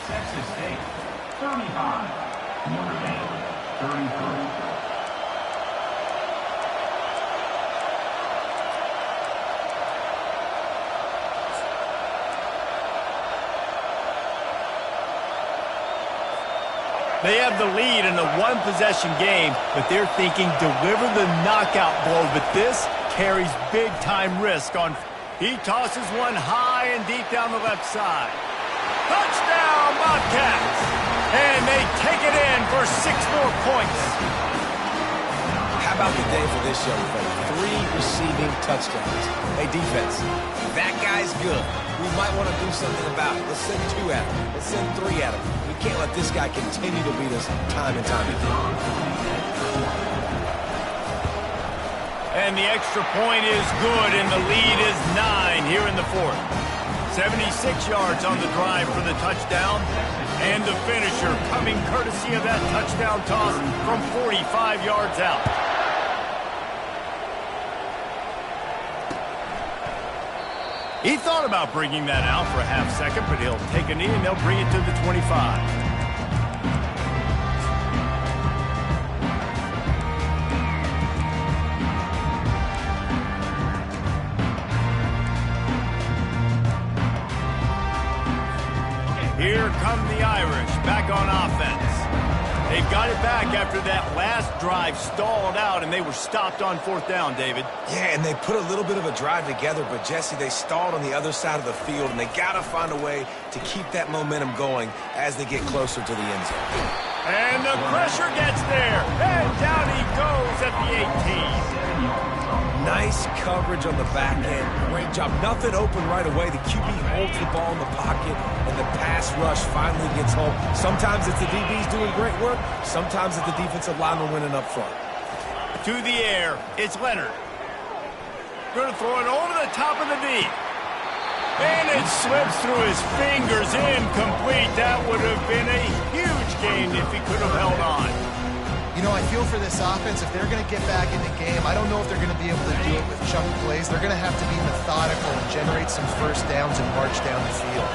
Texas State 35, Notre Dame 33. They have the lead in a one-possession game, but they're thinking deliver the knockout blow. But this carries big-time risk on. He tosses one high and deep down the left side. Touchdown, Bobcats! And they take it in for 6 more points. How about the day for this young fella? 3 receiving touchdowns. Hey, defense, that guy's good. We might want to do something about it. Let's send 2 at him. Let's send 3 at him. We can't let this guy continue to beat us time and time again. And the extra point is good, and the lead is 9 here in the fourth. 76 yards on the drive for the touchdown. And the finisher coming courtesy of that touchdown toss from 45 yards out. He thought about bringing that out for a half second, but he'll take a knee and they'll bring it to the 25. Here come the Irish back on offense. They've got it back after that last drive stalled out, and they were stopped on 4th down, David. Yeah, and they put a little bit of a drive together, but, Jesse, they stalled on the other side of the field, and they got to find a way to keep that momentum going as they get closer to the end zone. And the pressure gets there, and down he goes at the 18. Nice coverage on the back end. Great job. Nothing open right away. The QB holds the ball in the pocket, and the pass rush finally gets home. Sometimes it's the DBs doing great work. Sometimes it's the defensive lineman winning up front. To the air, it's Leonard. Going to throw it over the top of the D. And it slips through his fingers, incomplete. That would have been a huge gain if he could have held on. You know, I feel for this offense, if they're going to get back in the game, I don't know if they're going to be able to do it with chunk plays. They're going to have to be methodical and generate some first downs and march down the field.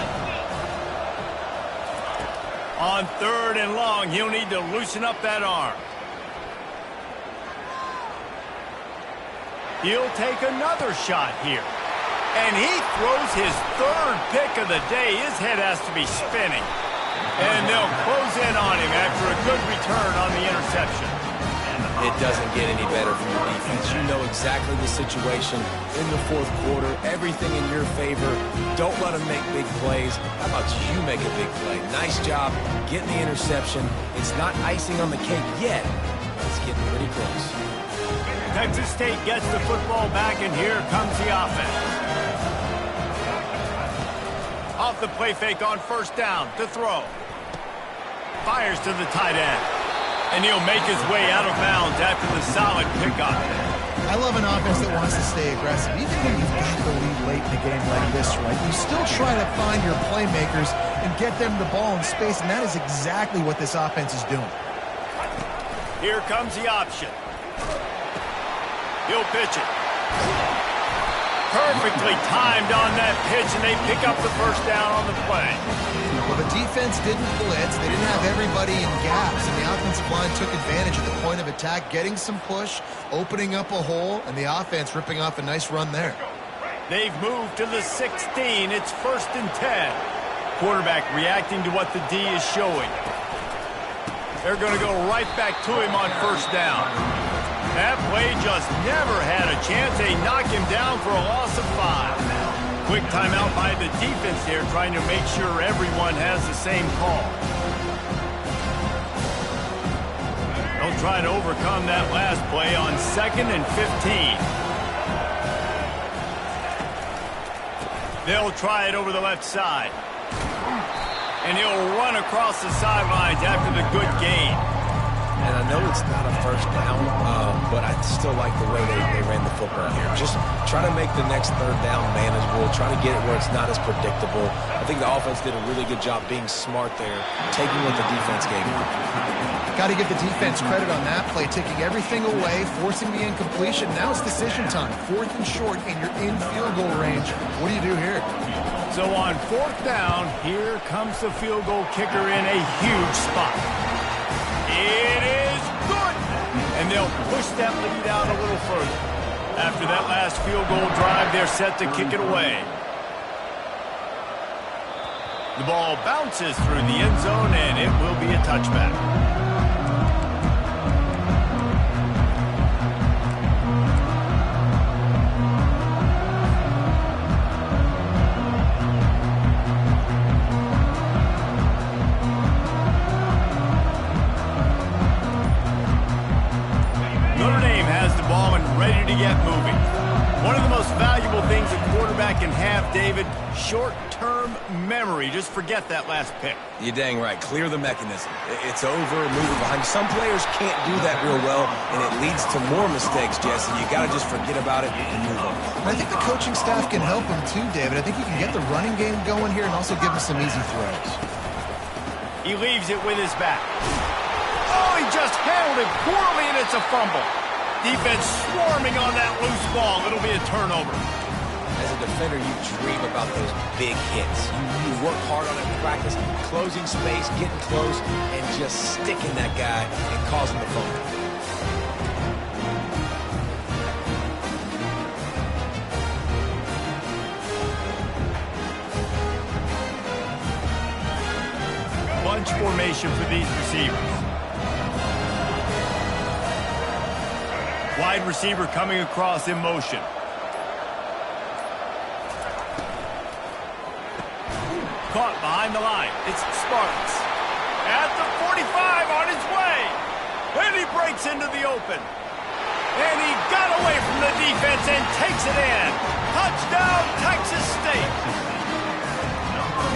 On 3rd and long, he'll need to loosen up that arm. He'll take another shot here. And he throws his 3rd pick of the day. His head has to be spinning. And they'll close in on him after a good return on the interception. It doesn't get any better from your defense. You know exactly the situation in the 4th quarter. Everything in your favor. Don't let them make big plays. How about you make a big play? Nice job getting the interception. It's not icing on the cake yet, but it's getting pretty close. Texas State gets the football back, and here comes the offense. Off the play fake on 1st down to throw. Fires to the tight end. And he'll make his way out of bounds after the solid pickup. I love an offense that wants to stay aggressive. Even when you've got the lead late in a game like this, right? You still try to find your playmakers and get them the ball in space, and that is exactly what this offense is doing. Here comes the option. He'll pitch it. Perfectly timed on that pitch, and they pick up the 1st down on the play. Well, the defense didn't blitz. They didn't have everybody in gaps, and the offensive line took advantage of the point of attack, getting some push, opening up a hole, and the offense ripping off a nice run there. They've moved to the 16. It's 1st and 10. Quarterback reacting to what the D is showing. They're going to go right back to him on 1st down. That play just never had a chance. They knock him down for a loss of 5. Quick timeout by the defense here, trying to make sure everyone has the same call. They'll try to overcome that last play on 2nd and 15. They'll try it over the left side. And he'll run across the sidelines after the good gain. And I know it's not a 1st down, but I still like the way they ran the football here. Just try to make the next 3rd down manageable. Try to get it where it's not as predictable. I think the offense did a really good job being smart there, taking what the defense gave them. Got to give the defense credit on that play, taking everything away, forcing the incompletion. Now it's decision time. 4th and short, and you're in field goal range. What do you do here? So on 4th down, here comes the field goal kicker in a huge spot. It is good! And they'll push that lead out a little further. After that last field goal drive, they're set to kick it away. The ball bounces through the end zone, and it will be a touchback. Ready to get moving. One of the most valuable things a quarterback can have, David, short-term memory. Just forget that last pick. You're dang right. Clear the mechanism. It's over, move it behind. Some players can't do that real well, and it leads to more mistakes, Jesse. You got to just forget about it and move on. I think the coaching staff can help him too, David. I think you can get the running game going here and also give him some easy throws. He leaves it with his back. Oh, he just handled it poorly, and it's a fumble. Defense swarming on that loose ball. It'll be a turnover. As a defender, you dream about those big hits. You work hard on it in practice, closing space, getting close, and just sticking that guy and causing the fumble. Bunch formation for these receivers. wide receiver coming across in motion. Caught behind the line. It's Sparks. At the 45 on his way. And he breaks into the open. And he got away from the defense and takes it in. Touchdown, Texas State.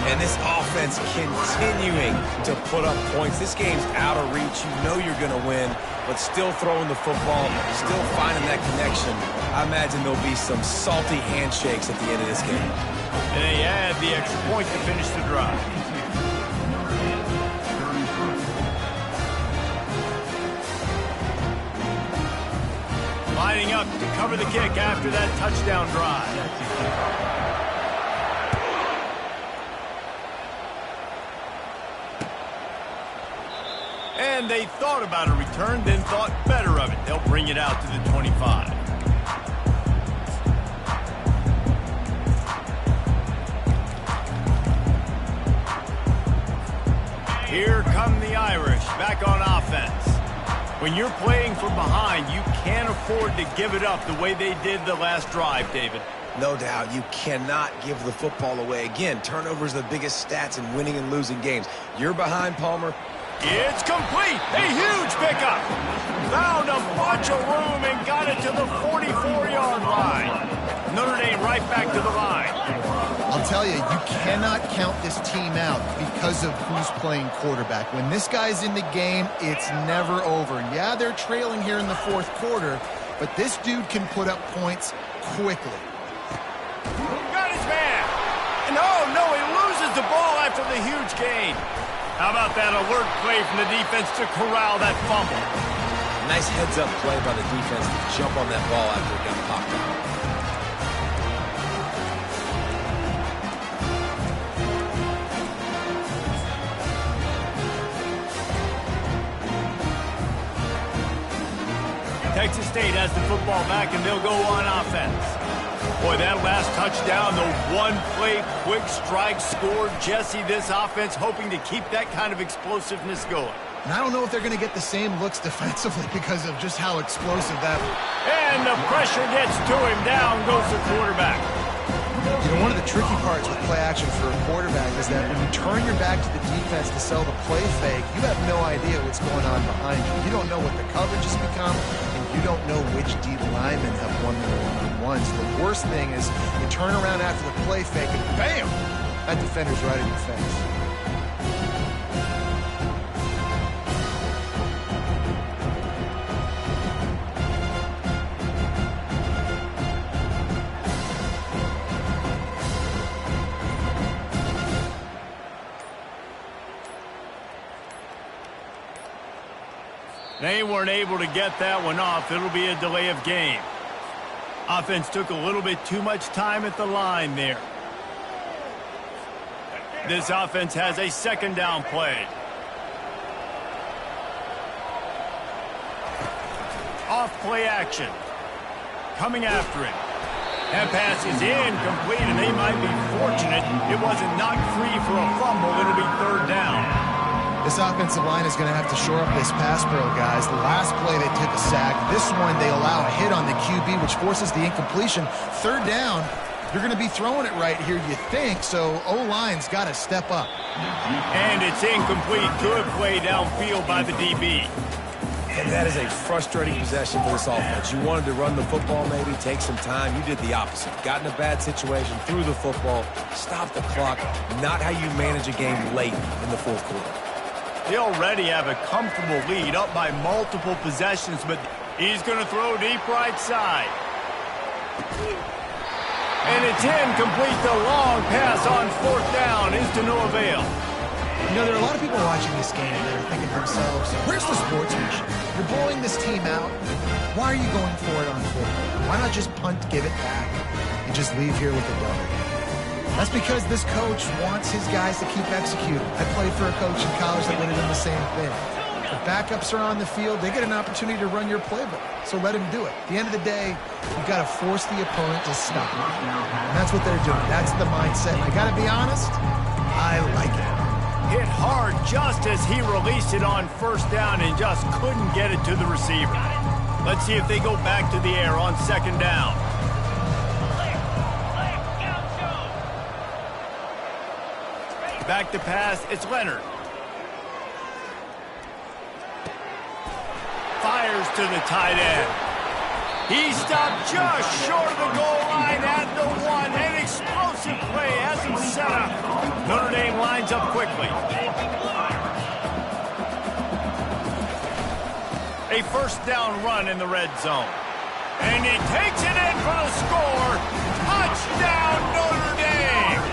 And this offense continuing to put up points. This game's out of reach. You know you're going to win, but still throwing the football, still finding that connection. I imagine there'll be some salty handshakes at the end of this game. And they add the extra point to finish the drive. Lining up to cover the kick after that touchdown drive. And they thought about a return, then thought better of it. They'll bring it out to the 25. Here come the Irish, back on offense. When you're playing from behind, you can't afford to give it up the way they did the last drive, David. No doubt, you cannot give the football away. Again, turnovers are the biggest stats in winning and losing games. You're behind, Palmer. It's complete. A huge pickup. Found a bunch of room and got it to the 44-yard line. Notre Dame right back to the line. I'll tell you, you cannot count this team out because of who's playing quarterback. When this guy's in the game, it's never over. Yeah, they're trailing here in the fourth quarter, but this dude can put up points quickly. Got his man. And no, he loses the ball after the huge gain. How about that alert play from the defense to corral that fumble? Nice heads-up play by the defense to jump on that ball after it got popped out. Texas State has the football back, and they'll go on offense. Boy, that last touchdown, the one-play quick strike scored. Jesse, this offense hoping to keep that kind of explosiveness going. And I don't know if they're going to get the same looks defensively because of just how explosive that was. And the pressure gets to him. Down goes the quarterback. You know, one of the tricky parts with play action for a quarterback is that when you turn your back to the defense to sell the play fake, you have no idea what's going on behind you. You don't know what the coverage has become, and you don't know which D linemen have won the one-on-ones. The worst thing is you turn around after the play fake, and bam! That defender's right in your face. They weren't able to get that one off. It'll be a delay of game. Offense took a little bit too much time at the line there. This offense has a second down play. Off play action. Coming after him. That pass is incomplete, and they might be fortunate it wasn't knocked free for a fumble. It'll be third down. This offensive line is going to have to shore up this pass pro, guys. The last play they took a sack. This one they allow a hit on the QB, which forces the incompletion. Third down, you're going to be throwing it right here, you think, so O-line's got to step up. And it's incomplete. Good play downfield by the DB. And that is a frustrating possession for this offense. You wanted to run the football, maybe take some time. You did the opposite. Got in a bad situation, threw the football, stopped the clock. Not how you manage a game late in the fourth quarter. They already have a comfortable lead, up by multiple possessions, but he's going to throw deep right side. And it's incomplete. The long pass on fourth down is to no avail. You know, there are a lot of people watching this game that are thinking to themselves, where's the sportsmanship? You're blowing this team out. Why are you going for it on fourth? Why not just punt, give it back, and just leave here with a W? That's because this coach wants his guys to keep executing. I played for a coach in college that would have done the same thing. The backups are on the field. They get an opportunity to run your playbook, so let him do it. At the end of the day, you've got to force the opponent to stop. And that's what they're doing. That's the mindset. And I got to be honest, I like it. Hit hard just as he released it on first down and just couldn't get it to the receiver. Let's see if they go back to the air on second down. Back to pass, it's Leonard. Fires to the tight end. He stopped just short of the goal line at the 1. An explosive play has him set up. Notre Dame lines up quickly. A first down run in the red zone. And he takes it in for the score. Touchdown, Notre Dame!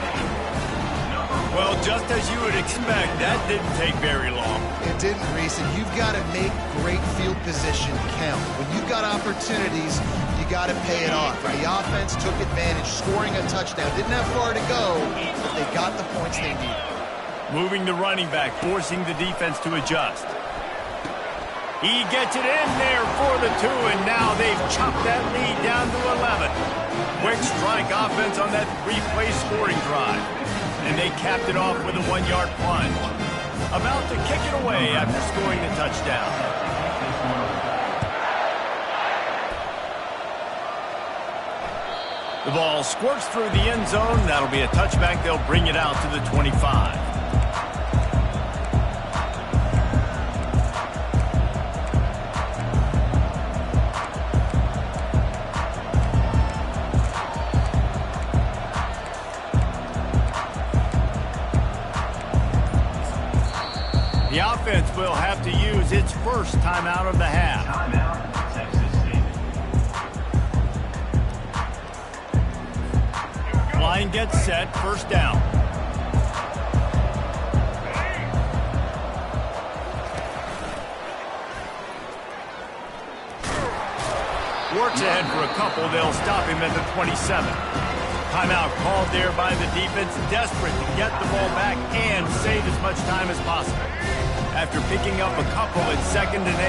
Well, just as you would expect, that didn't take very long. It didn't, Reese, and you've got to make great field position count. When you've got opportunities, you got to pay it off. And the offense took advantage, scoring a touchdown. Didn't have far to go, but they got the points they needed. Moving the running back, forcing the defense to adjust. He gets it in there for the 2, and now they've chopped that lead down to 11. Quick strike offense on that 3-play scoring drive. And they capped it off with a 1-yard plunge. About to kick it away after scoring the touchdown. The ball squirts through the end zone. That'll be a touchback. They'll bring it out to the 25. The offense will have to use its first timeout of the half. Timeout, Texas State. Line gets set, first down. Works ahead for a couple. They'll stop him at the 27. Timeout called there by the defense, desperate to get the ball back and save as much time as possible. After picking up a couple at 2nd and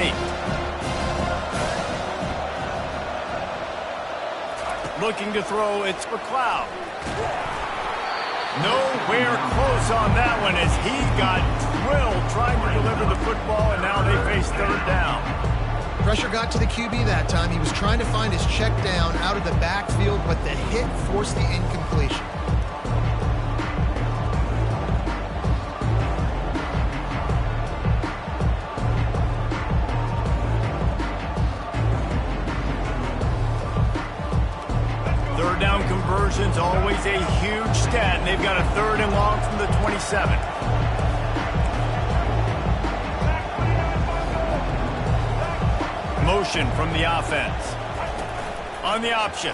8. Looking to throw, it's McLeod. Nowhere close on that one as he got drilled trying to deliver the football, and now they face third down. Pressure got to the QB that time. He was trying to find his check down out of the backfield, but the hit forced the incompletion. Third down conversion's always a huge stat, and they've got a 3rd and long from the 27. Motion from the offense. On the option.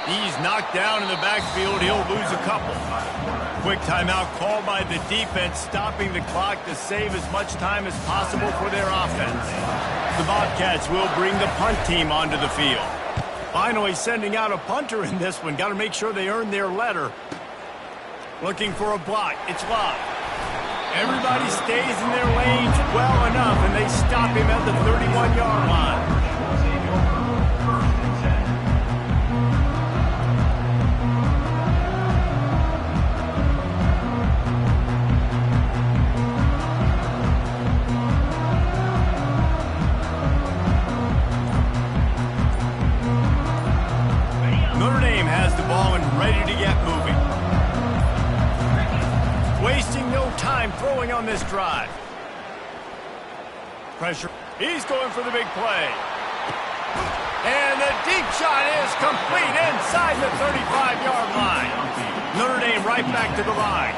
He's knocked down in the backfield. He'll lose a couple. Quick timeout called by the defense, stopping the clock to save as much time as possible for their offense. The Bobcats will bring the punt team onto the field. Finally sending out a punter in this one. Got to make sure they earn their letter. Looking for a block. It's Love. Everybody stays in their lanes well enough, and they stop him at the 31-yard line. Notre Dame has the ball and ready to get moving. Wasting no time throwing on this drive. Pressure. He's going for the big play. And the deep shot is complete inside the 35-yard line. Notre Dame right back to the line.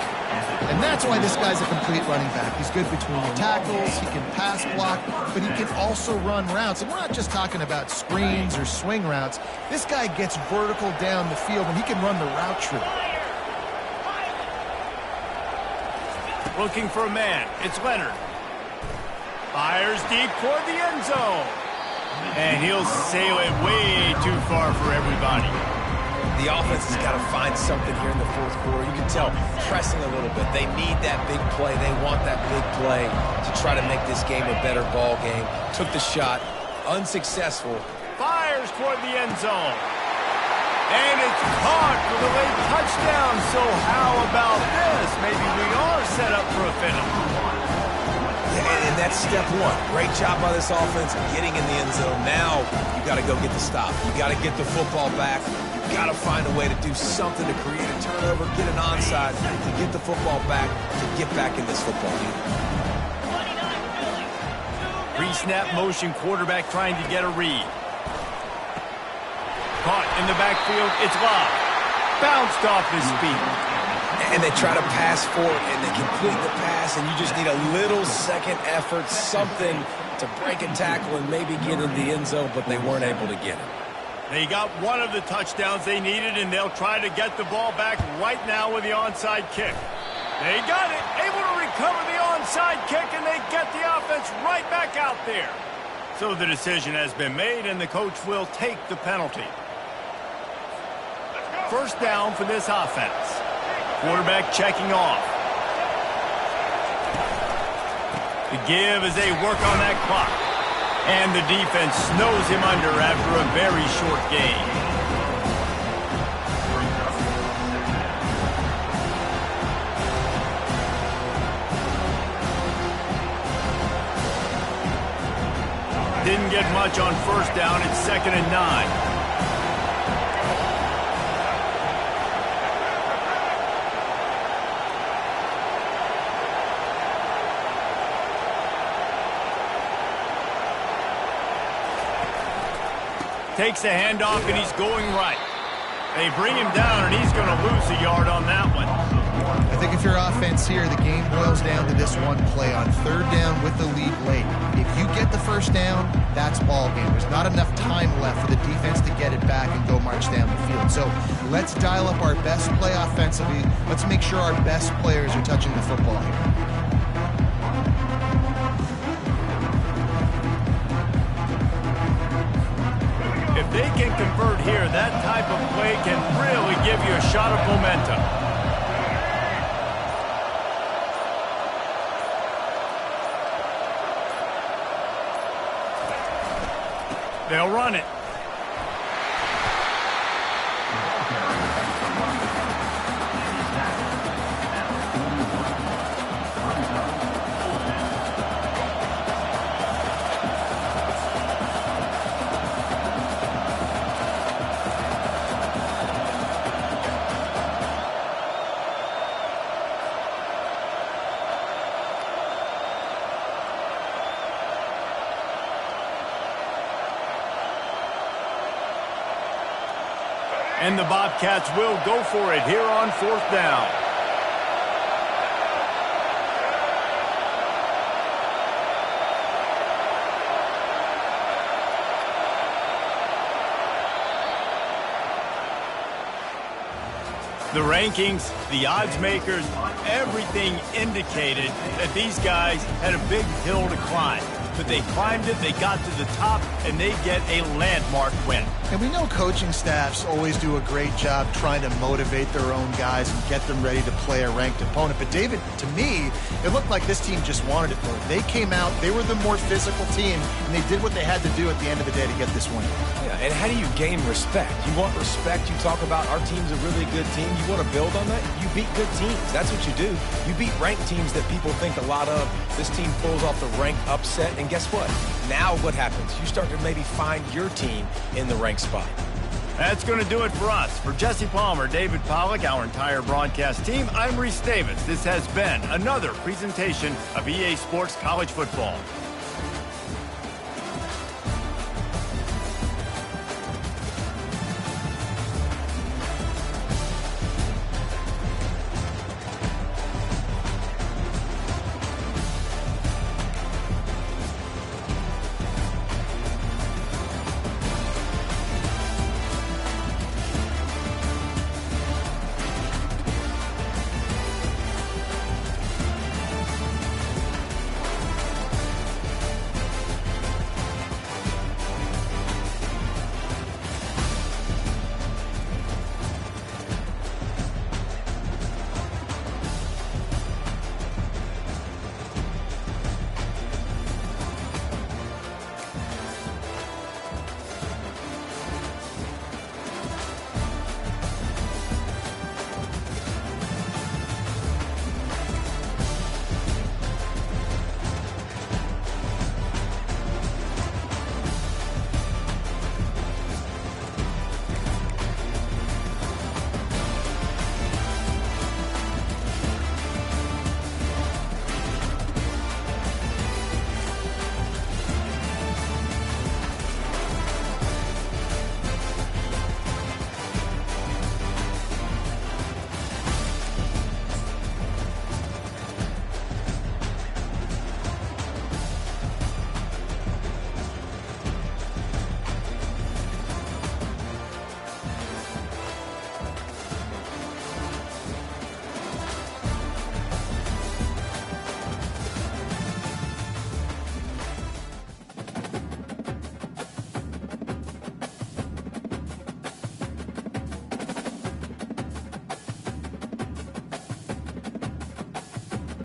And that's why this guy's a complete running back. He's good between the tackles, he can pass block, but he can also run routes. And we're not just talking about screens or swing routes. This guy gets vertical down the field, and he can run the route tree. Looking for a man. It's Leonard. Fires deep toward the end zone. And he'll sail it way too far for everybody. The offense has got to find something here in the 4th quarter. You can tell, pressing a little bit. They need that big play. They want that big play to try to make this game a better ball game. Took the shot. Unsuccessful. Fires toward the end zone. And it's caught for the late touchdown. So how about this? Maybe we are set up for a finish. Yeah, And that's step one. Great job by this offense getting in the end zone. Now you got to go get the stop. You got to get the football back. You got to find a way to do something to create a turnover, get an onside, to get the football back, to get back in this football game. Pre-snap motion quarterback trying to get a read. Caught in the backfield. It's Love. Bounced off his feet. And they try to pass forward, and they complete the pass, and you just need a little second effort, something to break a tackle and maybe get in the end zone, but they weren't able to get it. They got one of the touchdowns they needed, and they'll try to get the ball back right now with the onside kick. They got it, able to recover the onside kick, and they get the offense right back out there. So the decision has been made, and the coach will take the penalty. First down for this offense. Quarterback checking off. The give as they work on that clock. And the defense snows him under after a very short game. Didn't get much on first down. It's 2nd and 9. Takes the handoff, and he's going right. They bring him down, and he's going to lose a yard on that one. I think if you're offense here, the game boils down to this one play on 3rd down with the lead late. If you get the first down, that's ball game. There's not enough time left for the defense to get it back and go march down the field. So let's dial up our best play offensively. Let's make sure our best players are touching the football here. If they can convert here, that type of play can really give you a shot of momentum. They'll run it. And the Bobcats will go for it here on 4th down. The rankings, the odds makers, everything indicated that these guys had a big hill to climb. But they climbed it, they got to the top, and they get a landmark win. And we know coaching staffs always do a great job trying to motivate their own guys and get them ready to play a ranked opponent. But David, to me, it looked like this team just wanted it more. They came out, they were the more physical team, and they did what they had to do at the end of the day to get this win. Yeah, and how do you gain respect? You want respect, you talk about our team's a really good team. You want to build on that? You beat good teams. That's what you do. You beat ranked teams that people think a lot of. This team pulls off the ranked upset, and guess what? Now what happens? You start to maybe find your team in the ranked spot. That's going to do it for us. For Jesse Palmer, David Pollack, our entire broadcast team, I'm Reese Davis. This has been another presentation of EA Sports College Football.